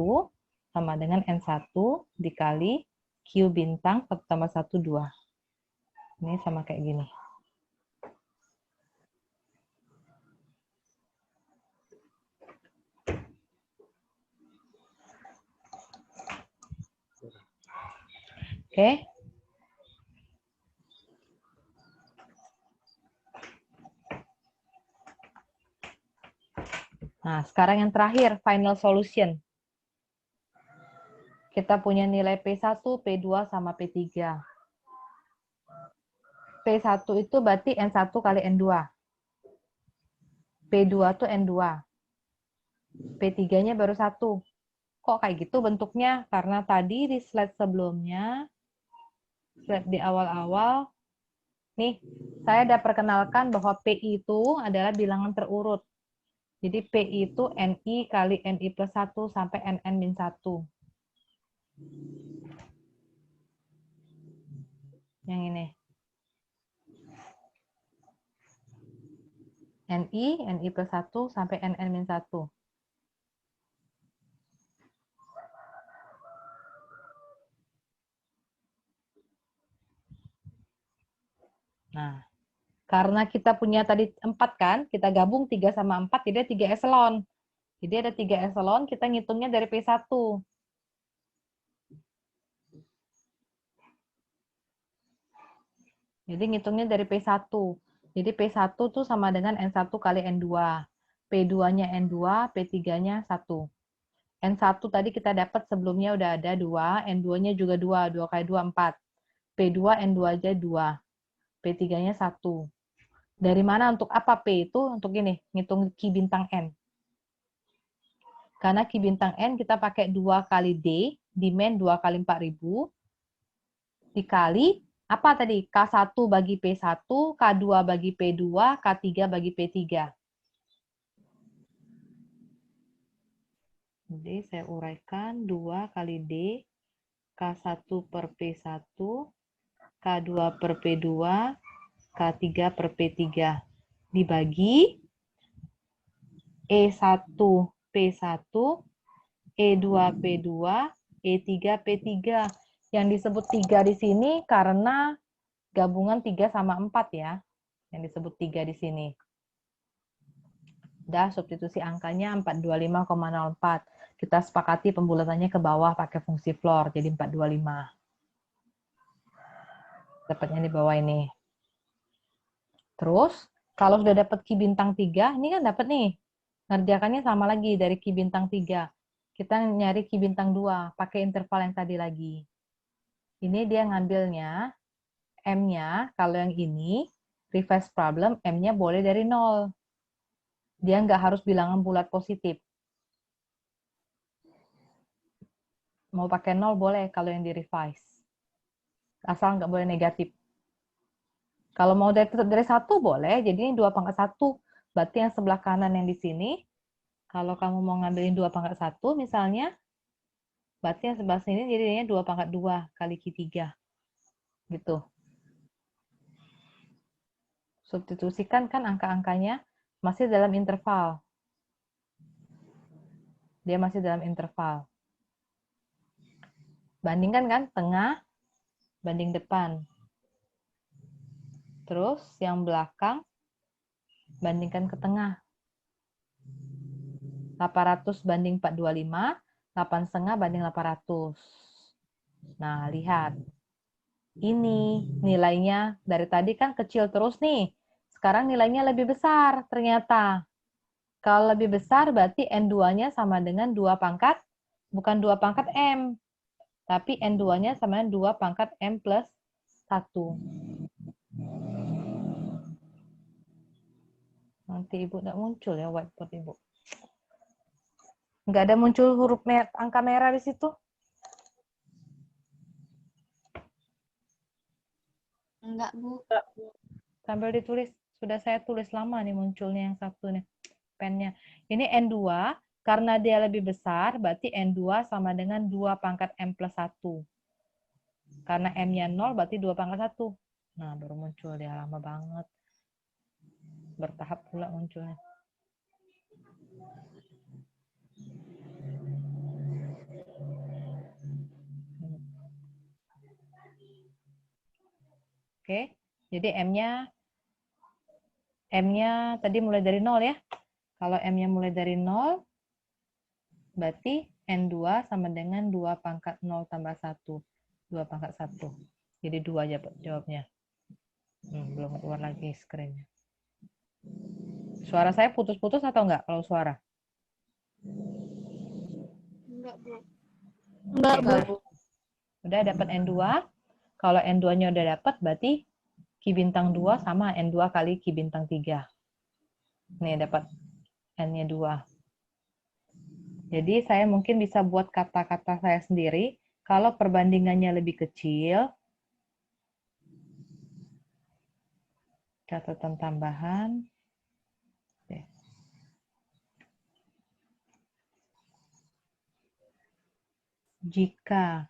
sama dengan N1 dikali Q bintang 1 tambah 1, 2. Ini sama kayak gini. Oke. Nah, sekarang yang terakhir, final solution. Kita punya nilai P1, P2, sama P3. P1 itu berarti N1 kali N2. P2 itu N2. P3-nya baru 1. Kok kayak gitu bentuknya? Karena tadi di slide sebelumnya, slide di awal-awal, nih, saya sudah perkenalkan bahwa PI itu adalah bilangan terurut. Jadi PI itu NI kali NI plus 1 sampai NN min 1. Yang ini. NI plus 1 sampai NN-1. Nah, karena kita punya tadi 4 kan, kita gabung 3 sama 4, jadi ada 3 eselon. Jadi ada 3 eselon, kita ngitungnya dari P1. Jadi ngitungnya dari P1. Jadi P1 tuh sama dengan N1 kali N2. P2-nya N2, P3-nya 1. N1 tadi kita dapat sebelumnya udah ada 2, N2-nya juga 2, 2 kali 2, 4. P2, N2 aja 2. P3-nya 1. Dari mana untuk apa P itu? Untuk ini, ngitung Ki bintang N. Karena Ki bintang N kita pakai 2 kali D, demand 2 kali 4.000, dikali, apa tadi? K1 bagi P1, K2 bagi P2, K3 bagi P3. Jadi saya uraikan 2 kali D, K1 per P1, K2 per P2, K3 per P3. Dibagi E1 P1, E2 P2, E3 P3. Yang disebut 3 di sini karena gabungan 3 sama 4 ya. Yang disebut 3 di sini. Udah, substitusi angkanya 425,04. Kita sepakati pembulatannya ke bawah pakai fungsi floor, jadi 425. Dapatnya di bawah ini. Terus, kalau sudah dapat Ki bintang 3, ini kan dapat nih. Ngerjakannya sama lagi dari Ki bintang 3. Kita nyari Ki bintang 2, pakai interval yang tadi lagi. Ini dia ngambilnya, M-nya, kalau yang ini, reverse problem, M-nya boleh dari 0. Dia nggak harus bilangan bulat positif. Mau pakai 0 boleh kalau yang di revise. Asal nggak boleh negatif. Kalau mau dari 1 boleh, jadi ini 2 pangkat 1. Berarti yang sebelah kanan yang di sini, kalau kamu mau ngambilin 2 pangkat 1 misalnya, berarti yang sebelah sini jadinya 2 pangkat 2 kali Q3. Gitu. Substitusikan kan angka-angkanya masih dalam interval. Dia masih dalam interval. Bandingkan kan tengah banding depan. Terus yang belakang bandingkan ke tengah. 800 banding 425, 8,5 banding 800. Nah, lihat. Ini nilainya dari tadi kan kecil terus nih. Sekarang nilainya lebih besar ternyata. Kalau lebih besar berarti N2-nya sama dengan 2 pangkat, bukan 2 pangkat M. Tapi N2-nya sama dengan 2 pangkat M plus 1. Nanti Ibu nggak muncul ya whiteboard Ibu. Nggak ada muncul huruf angka merah di situ. Enggak, Bu. Sambil ditulis. Sudah saya tulis lama nih munculnya yang satu nih. Pennya. Ini N2, karena dia lebih besar, berarti N2 sama dengan 2 pangkat M plus 1. Karena M-nya 0, berarti 2 pangkat 1. Nah, baru muncul dia. Lama banget. Bertahap pula munculnya. Oke, jadi M-nya tadi mulai dari 0 ya. Kalau M-nya mulai dari 0, berarti N2 sama dengan 2 pangkat 0 tambah 1. 2 pangkat 1. Jadi 2 aja jawabnya. Belum keluar lagi screen-nya. Suara saya putus-putus atau enggak kalau suara? Enggak, Bu. Enggak, Bu. Udah dapat N2. Kalau N2-nya udah dapat, berarti Ki bintang 2 sama N2 kali Ki bintang 3. Nih, dapat N-nya 2. Jadi, saya mungkin bisa buat kata-kata saya sendiri. Kalau perbandingannya lebih kecil, catatan tambahan. Jika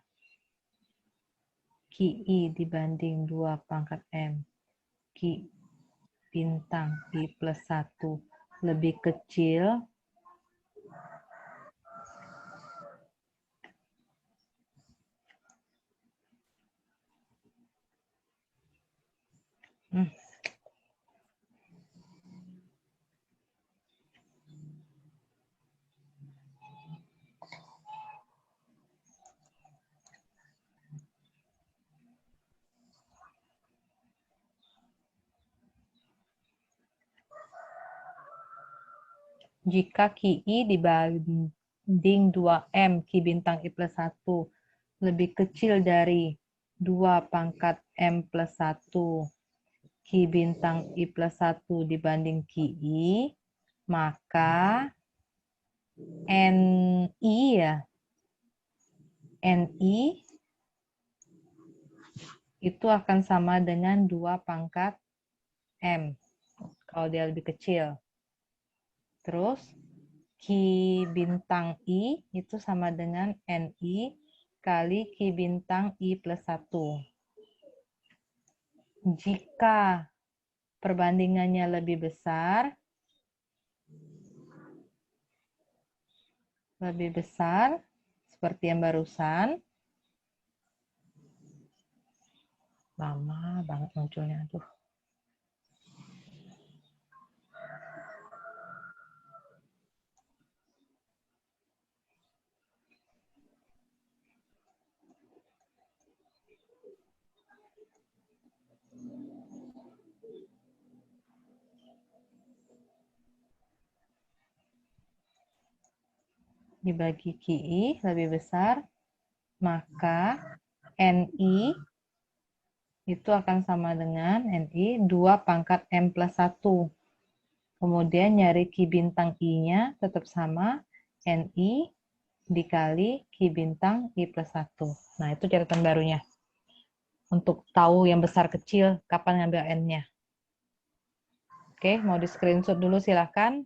QI dibanding 2 pangkat M, Q bintang I plus 1 lebih kecil, jika QI dibanding 2M Q bintang I plus 1 lebih kecil dari 2 pangkat M plus 1 Q bintang I plus 1 dibanding QI, maka NI ya, NI itu akan sama dengan 2 pangkat M kalau dia lebih kecil. Terus Q bintang I itu sama dengan NI kali Q bintang I plus 1. Jika perbandingannya lebih besar, seperti yang barusan, lama banget munculnya tuh. Dibagi QI lebih besar, maka NI itu akan sama dengan NI 2 pangkat M plus 1. Kemudian nyari Q bintang I-nya tetap sama, NI dikali Q bintang I plus 1. Nah, itu catatan barunya. Untuk tahu yang besar kecil, kapan ngambil N-nya. Oke, mau di screenshot dulu silahkan.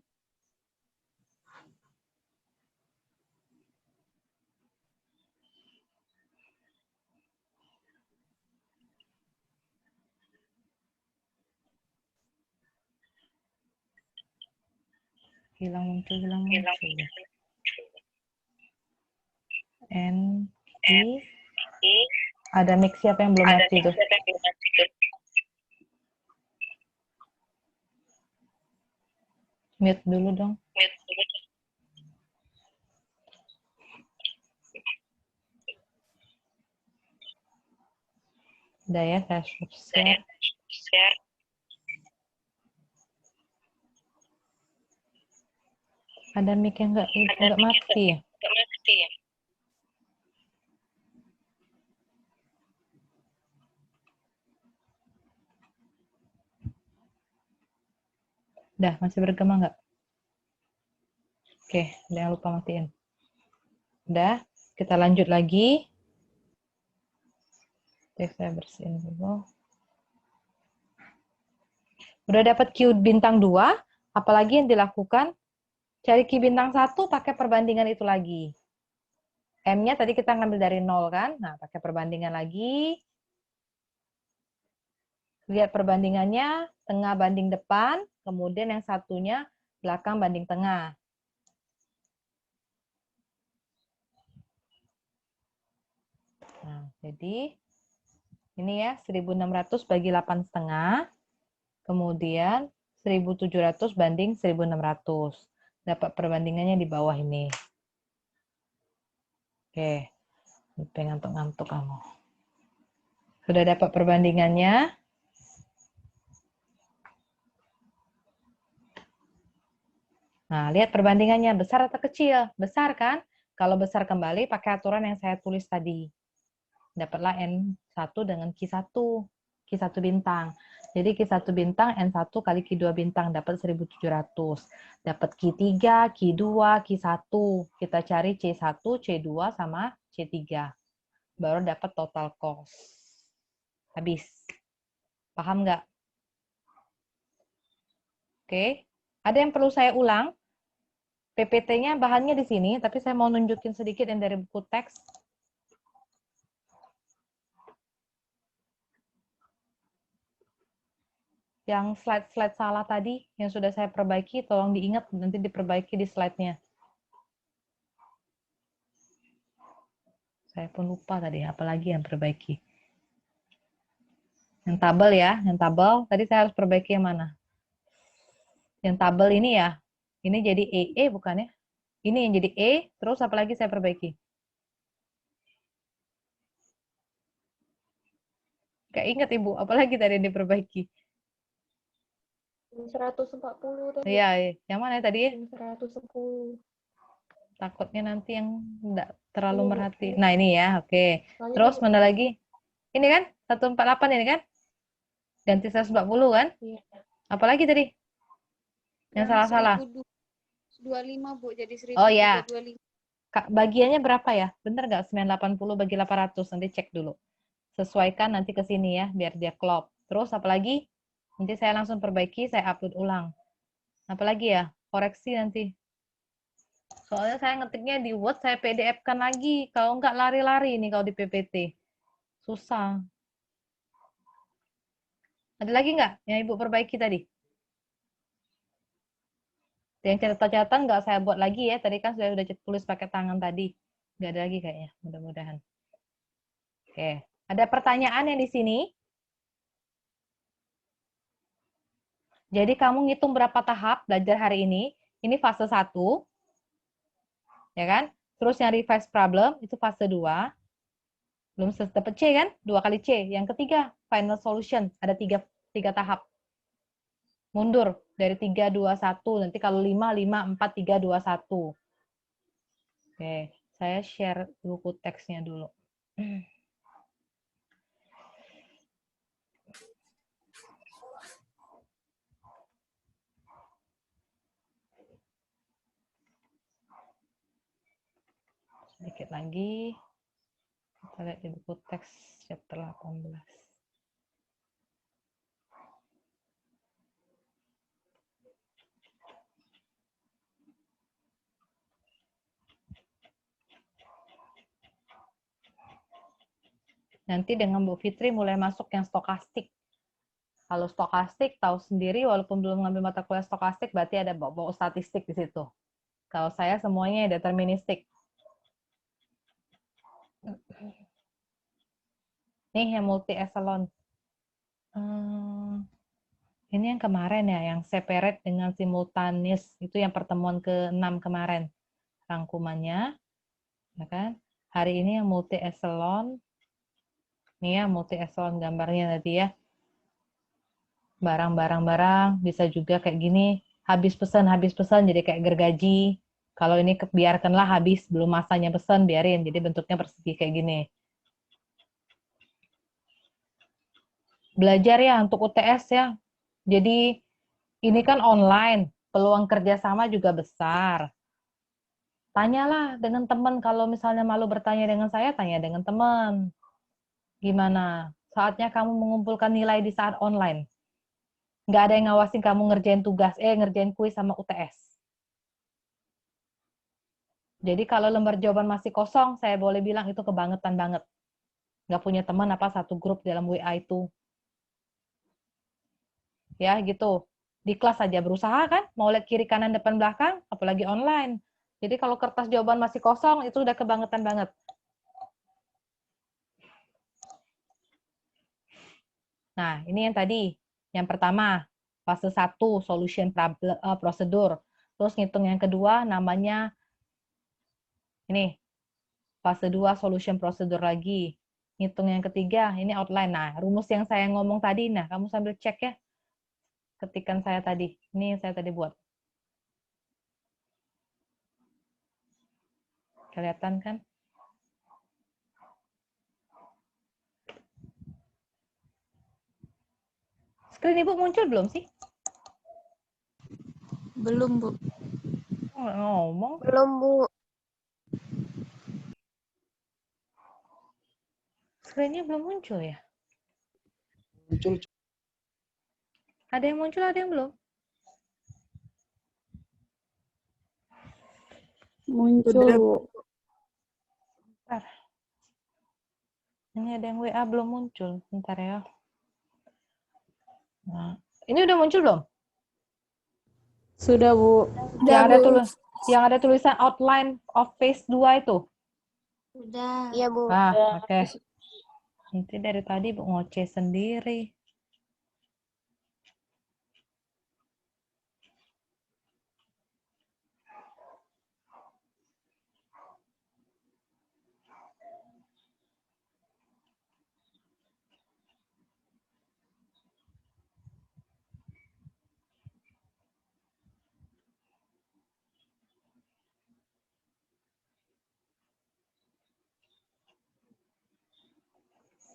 Hilang muncul. N, I. Ada mic siapa yang belum mati tuh? Mute dulu dong. Udah ya, saya share. Ada mic yang nggak mati ya? Udah, masih bergema nggak? Oke, jangan lupa matiin. Udah, kita lanjut lagi. Oke, saya bersihin dulu. Udah dapat Q bintang 2, apalagi yang dilakukan? Cari Q bintang 1 pakai perbandingan itu lagi. M-nya tadi kita ngambil dari 0 kan? Nah, pakai perbandingan lagi. Lihat perbandingannya, tengah banding depan, kemudian yang satunya belakang banding tengah. Nah, jadi ini ya 1.600 bagi 8,5, kemudian 1.700 banding 1.600. Dapat perbandingannya di bawah ini. Oke, pengen ngantuk-ngantuk kamu. Sudah dapat perbandingannya? Nah, lihat perbandingannya besar atau kecil? Besar kan? Kalau besar kembali pakai aturan yang saya tulis tadi. Dapatlah N1 dengan Q1. Q1 bintang. Jadi Q1 bintang, N1 kali Q2 bintang, dapat 1.700. Dapat Q3, Q2, Q1. Kita cari C1, C2, sama C3. Baru dapat total cost. Habis. Paham nggak? Oke. Ada yang perlu saya ulang? PPT-nya bahannya di sini, tapi saya mau nunjukin sedikit yang dari buku teks. Yang slide-slide salah tadi, yang sudah saya perbaiki, tolong diingat, nanti diperbaiki di slide-nya. Saya pun lupa tadi, apalagi yang perbaiki. Yang tabel ya, yang tabel. Tadi saya harus perbaiki yang mana? Yang tabel ini ya. Ini jadi E bukan ya? Ini yang jadi E, terus apalagi saya perbaiki? Gak ingat Ibu, apalagi tadi yang diperbaiki? 140 tadi. Iya, yang mana tadi ya? 110. Takutnya nanti yang enggak terlalu Ini, Bu. merhati. Nah, ini ya, oke. Soalnya Terus ini- mana lagi? Ini kan 148 ini kan? Ganti 140 kan? Iya. Apalagi tadi? Yang salah-salah. 1025, Bu. Jadi Oh ya, 1325. bagiannya berapa ya? Bener nggak 980 bagi 800? Nanti cek dulu. Sesuaikan nanti ke sini ya, biar dia klop. Terus apalagi? Nanti saya langsung perbaiki, saya upload ulang. Apalagi ya? Koreksi nanti. Soalnya saya ngetiknya di Word, saya PDF-kan lagi. Kalau nggak lari-lari nih kalau di PPT. Susah. Ada lagi nggak yang Ibu perbaiki tadi? Yang catatan-catatan nggak saya buat lagi ya. Tadi kan sudah tulis pakai tangan tadi. Nggak ada lagi kayaknya, mudah-mudahan. Oke. Ada pertanyaan yang di sini? Jadi kamu ngitung berapa tahap belajar hari ini? Ini fase 1. Ya kan? Terus yang revise problem itu fase 2. Belum dapat C kan? 2 kali C. Yang ketiga, final solution. Ada 3 tahap. Mundur dari 3, 2, 1. Nanti kalau 5, 5, 4, 3, 2, 1. Oke, saya share buku teksnya dulu. Sedikit lagi. Kita lihat di buku teks chapter 18. Nanti dengan Bu Fitri mulai masuk yang stokastik. Kalau stokastik tahu sendiri, walaupun belum ngambil mata kuliah stokastik, berarti ada bawa statistik di situ. Kalau saya semuanya deterministik. Nih yang multi echelon. Ini yang kemarin ya, yang separate dengan simultaneous. Itu yang pertemuan ke-6 kemarin. Rangkumannya. Ya kan? Hari ini yang multi echelon. Nih ya, multi echelon gambarnya tadi ya. Barang-barang bisa juga kayak gini. Habis pesan jadi kayak gergaji. Kalau ini biarkanlah habis, belum masanya pesan, biarin. Jadi bentuknya persegi kayak gini. Belajar ya untuk UTS ya. Jadi ini kan online, peluang kerjasama juga besar. Tanyalah dengan teman, kalau misalnya malu bertanya dengan saya, tanya dengan teman. Gimana? Saatnya kamu mengumpulkan nilai di saat online. Nggak ada yang ngawasin kamu ngerjain tugas, ngerjain kuis sama UTS. Jadi kalau lembar jawaban masih kosong, saya boleh bilang itu kebangetan banget. Nggak punya teman apa satu grup dalam WA itu. Ya gitu. Di kelas saja berusaha kan, mau lihat kiri kanan depan belakang, apalagi online. Jadi kalau kertas jawaban masih kosong, itu udah kebangetan banget. Nah, ini yang tadi. Yang pertama, fase 1, solution prosedur. Terus ngitung yang kedua, namanya ini, fase 2, solution prosedur lagi. Ngitung yang ketiga, ini outline. Nah, rumus yang saya ngomong tadi, nah kamu sambil cek ya. Ketikan saya tadi. Ini yang saya tadi buat. Kelihatan kan? Screen Ibu muncul belum sih? Belum, Bu. Nggak ngomong. Belum, Bu. Screen-nya belum muncul ya? Muncul. Ada yang muncul, ada yang belum? Muncul, Bu. Bentar. Ini ada yang WA belum muncul. Bentar ya. Nah, Ini udah muncul belum? Sudah, Bu. Yang ada tulisan outline of phase 2 itu. Udah. Iya, Bu. Ah, oke. Nanti dari tadi Bu ngoceh sendiri.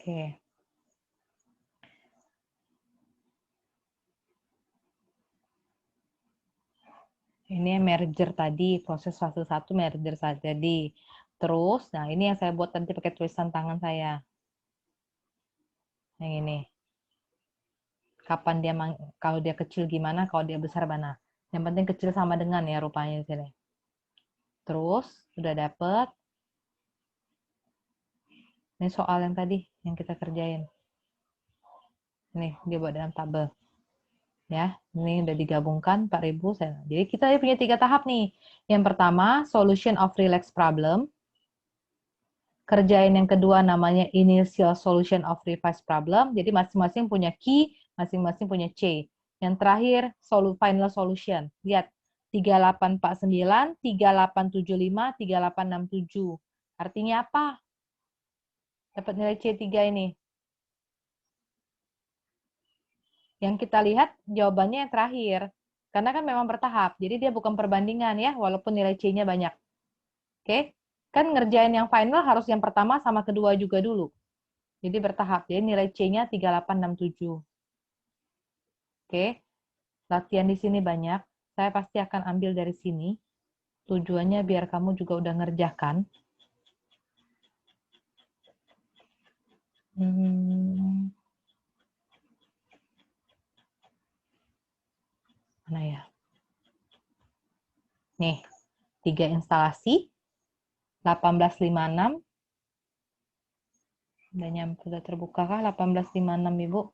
Oke. Ini merger tadi, proses fase 1 merger tadi. Terus, nah ini yang saya buat nanti pakai tulisan tangan saya. Yang ini. Kapan dia, kalau dia kecil gimana, kalau dia besar mana. Yang penting kecil sama dengan ya rupanya di sini. Terus, udah dapet. Ini soal yang tadi, yang kita kerjain. Ini, dia buat dalam tabel. Ya, ini udah digabungkan 4.000 saya. Jadi kita punya 3 tahap nih. Yang pertama, solution of relaxed problem. Kerjain yang kedua namanya initial solution of revised problem. Jadi masing-masing punya key, masing-masing punya C. Yang terakhir, final solution. Lihat, 3849, 3875, 3867. Artinya apa? Dapat nilai C3 ini. Yang kita lihat jawabannya yang terakhir. Karena kan memang bertahap. Jadi dia bukan perbandingan ya, walaupun nilai C-nya banyak. Oke? Kan ngerjain yang final harus yang pertama sama kedua juga dulu. Jadi bertahap. Jadi nilai C-nya 3867. Oke? Latihan di sini banyak. Saya pasti akan ambil dari sini. Tujuannya biar kamu juga udah ngerjakan. Mana ya? Nih, 3 instalasi. 1856. Udah terbuka kah 1856, Ibu?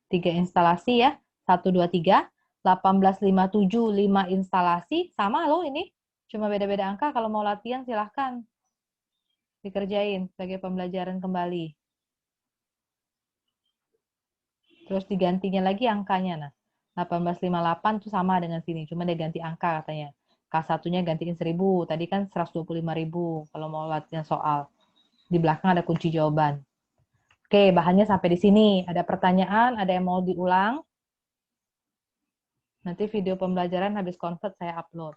3 instalasi ya. 1, 2, 3. 1857, 5 instalasi. Sama loh ini. Cuma beda-beda angka. Kalau mau latihan silahkan dikerjain sebagai pembelajaran kembali. Terus digantinya lagi angkanya. Nah, 1858 itu sama dengan sini. Cuma dia ganti angka katanya. K1-nya gantiin 1000. Tadi kan 125.000 kalau mau latihan soal. Di belakang ada kunci jawaban. Oke, bahannya sampai di sini. Ada pertanyaan, ada yang mau diulang. Nanti video pembelajaran habis convert saya upload.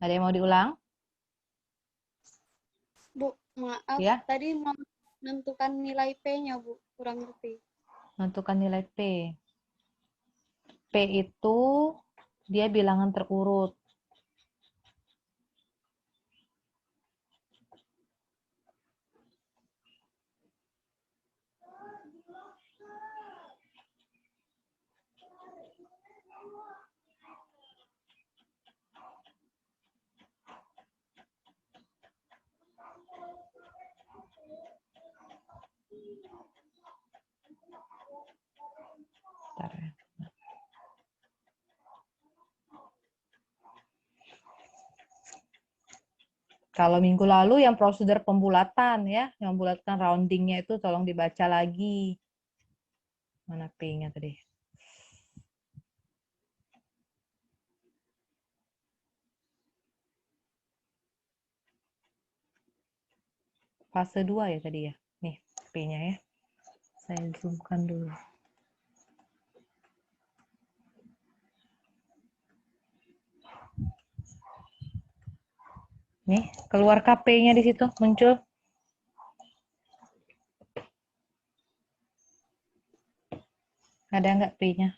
Ada yang mau diulang? Bu, maaf. Ya. Tadi mau menentukan nilai P-nya, Bu. Kurang ngerti. Menentukan nilai P. P itu dia bilangan terurut. Bentar ya. Kalau minggu lalu yang prosedur pembulatan ya, yang bulatkan roundingnya itu tolong dibaca lagi. Mana P-nya tadi? Fase 2 ya tadi ya. Nih, P-nya ya. Saya zoomkan dulu. Nih, keluar KP-nya di situ muncul. Ada nggak P-nya?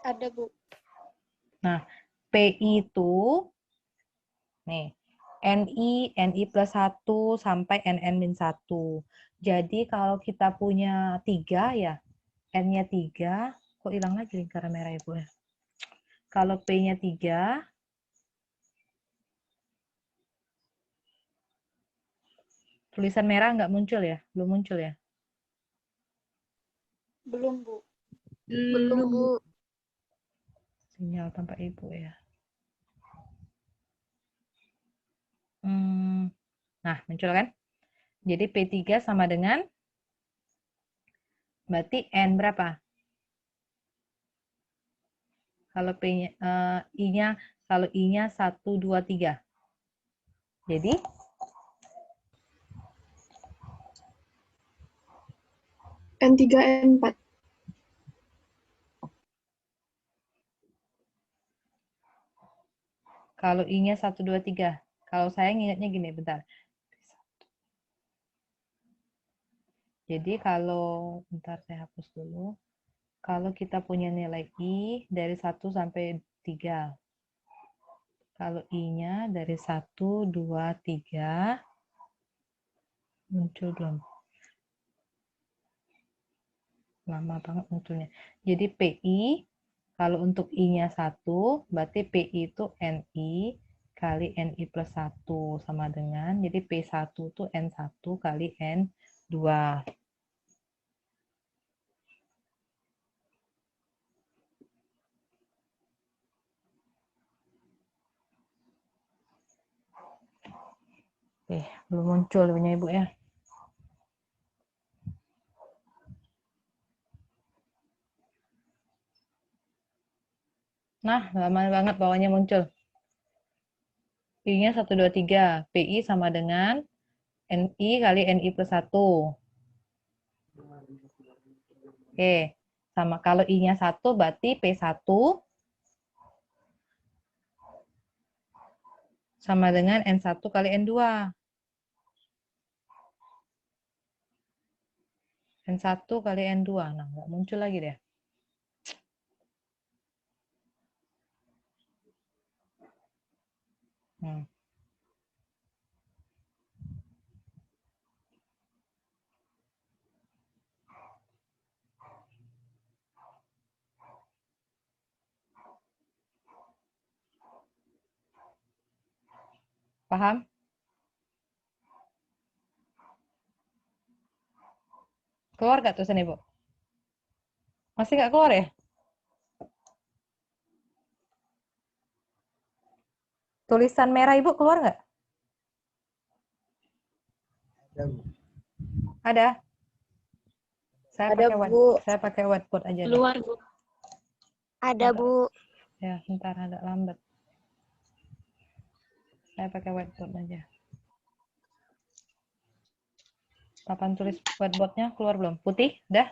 Ada, Bu. Nah, PI itu nih, NI plus 1 sampai NN-1. Jadi kalau kita punya 3 ya, N-nya 3, kok hilang lagi lingkaran merah ya, Bu ya? Kalau P-nya 3, tulisan merah nggak muncul ya? Belum muncul ya? Belum, Bu. Belum, Bu. Sinyal tanpa ibu ya. Nah, muncul kan? Jadi P3 sama dengan, berarti N berapa? Kalau P-nya, I-nya, kalau I-nya 1, 2, 3. Jadi, N3, N4. kalau I-nya 1, 2, 3. Kalau saya ingatnya gini, bentar. Jadi kalau, bentar saya hapus dulu. Kalau kita punya nilai I dari 1 sampai 3. Kalau I-nya dari 1, 2, 3. Muncul belum? Lama banget munculnya. Jadi PI, kalau untuk I-nya 1, berarti PI itu NI kali NI plus 1 sama dengan, jadi P1 itu N1 kali N2. Belum muncul punya Ibu ya. Nah, lama banget bawahnya muncul. I-nya 1, 2, 3. PI sama dengan NI kali NI plus 1. Oke, sama kalau I-nya 1 berarti P1 sama dengan N1 kali N2. N1 kali N2. Nah, nggak muncul lagi deh. Paham? Keluar nggak tulisan Ibu? Masih nggak keluar ya? Tulisan merah Ibu keluar nggak? Ada. Saya pakai whiteboard aja. Keluar, Bu. Ada, Bu. Ya, bentar agak lambat. Saya pakai whiteboard aja. Papan tulis whiteboardnya keluar belum? Putih? Udah?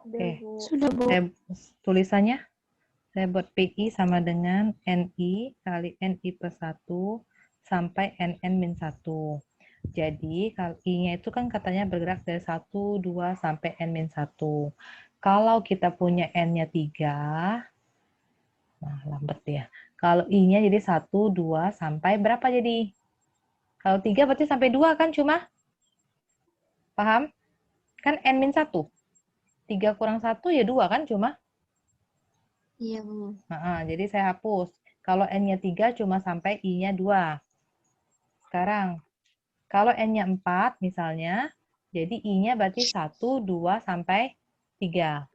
Oke. Sudah, Bu. Tulisannya, saya buat PI sama dengan NI kali NI plus 1 sampai NN min 1. Jadi, kalau I-nya itu kan katanya bergerak dari 1, 2, sampai N min 1. Kalau kita punya N-nya 3, nah lambat ya. Kalau I-nya jadi 1, 2, sampai berapa jadi? Kalau 3 berarti sampai 2 kan cuma? Paham? Kan N min 1. 3 kurang 1 ya 2 kan cuma? Iya, Bu. Nah, jadi saya hapus. Kalau N-nya 3 cuma sampai I-nya 2. Sekarang, kalau N-nya 4 misalnya, jadi I-nya berarti 1, 2, sampai 3.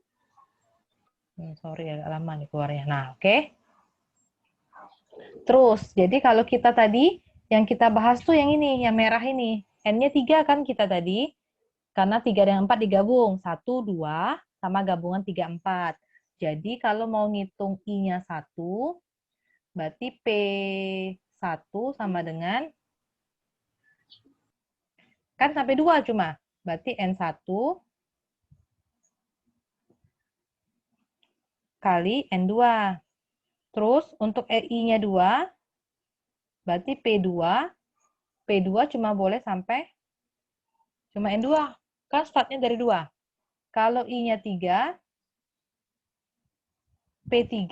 Sorry agak lama nih keluarnya. Nah, oke. Terus, jadi kalau kita tadi, yang kita bahas tuh yang ini, yang merah ini. N-nya 3 kan kita tadi, karena 3 dan 4 digabung. 1, 2, sama gabungan 3, 4. Jadi kalau mau ngitung I-nya 1, berarti P1 sama dengan, kan sampai 2 cuma. Berarti N1 kali N2. Terus untuk I-nya 2, berarti P2 cuma boleh sampai cuma N2. Kan startnya dari 2. Kalau I-nya 3, P3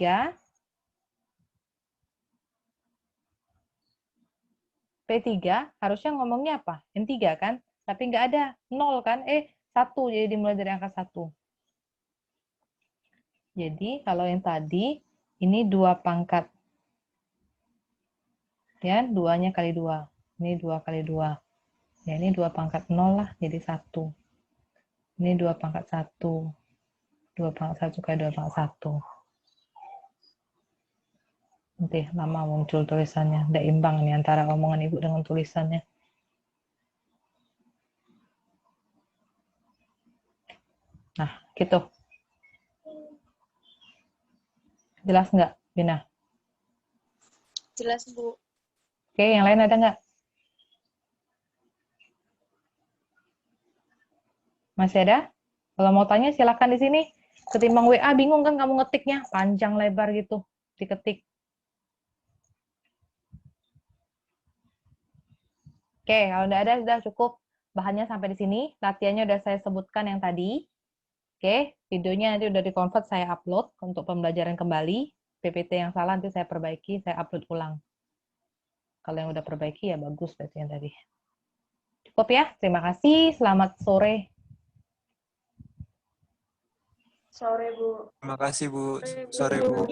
harusnya ngomongnya apa? N3 kan? Tapi nggak ada. 0 kan? 1. Jadi dimulai dari angka 1. Jadi kalau yang tadi, ini 2 pangkat. Ya, 2-nya kali 2. Ini 2 kali 2. Ya, ini 2 pangkat 0 lah, jadi 1. Ini 2 pangkat 1. 2 pangkat 1 kali 2 pangkat 1. Nanti lama muncul tulisannya. Tidak imbang nih antara omongan Ibu dengan tulisannya. Nah, gitu. Jelas nggak, Bina? Jelas, Bu. Oke, yang lain ada nggak? Masih ada? Kalau mau tanya silakan di sini. Ketimbang WA bingung kan kamu ngetiknya panjang lebar gitu diketik. Oke, kalau udah ada sudah cukup. Bahannya sampai di sini. Latihannya udah saya sebutkan yang tadi. Oke, videonya nanti udah di-convert saya upload untuk pembelajaran kembali. PPT yang salah nanti saya perbaiki, saya upload ulang. Kalau yang udah perbaiki ya bagus berarti yang tadi. Cukup ya. Terima kasih. Selamat sore. Sore, Bu. Terima kasih Bu. Sore Bu.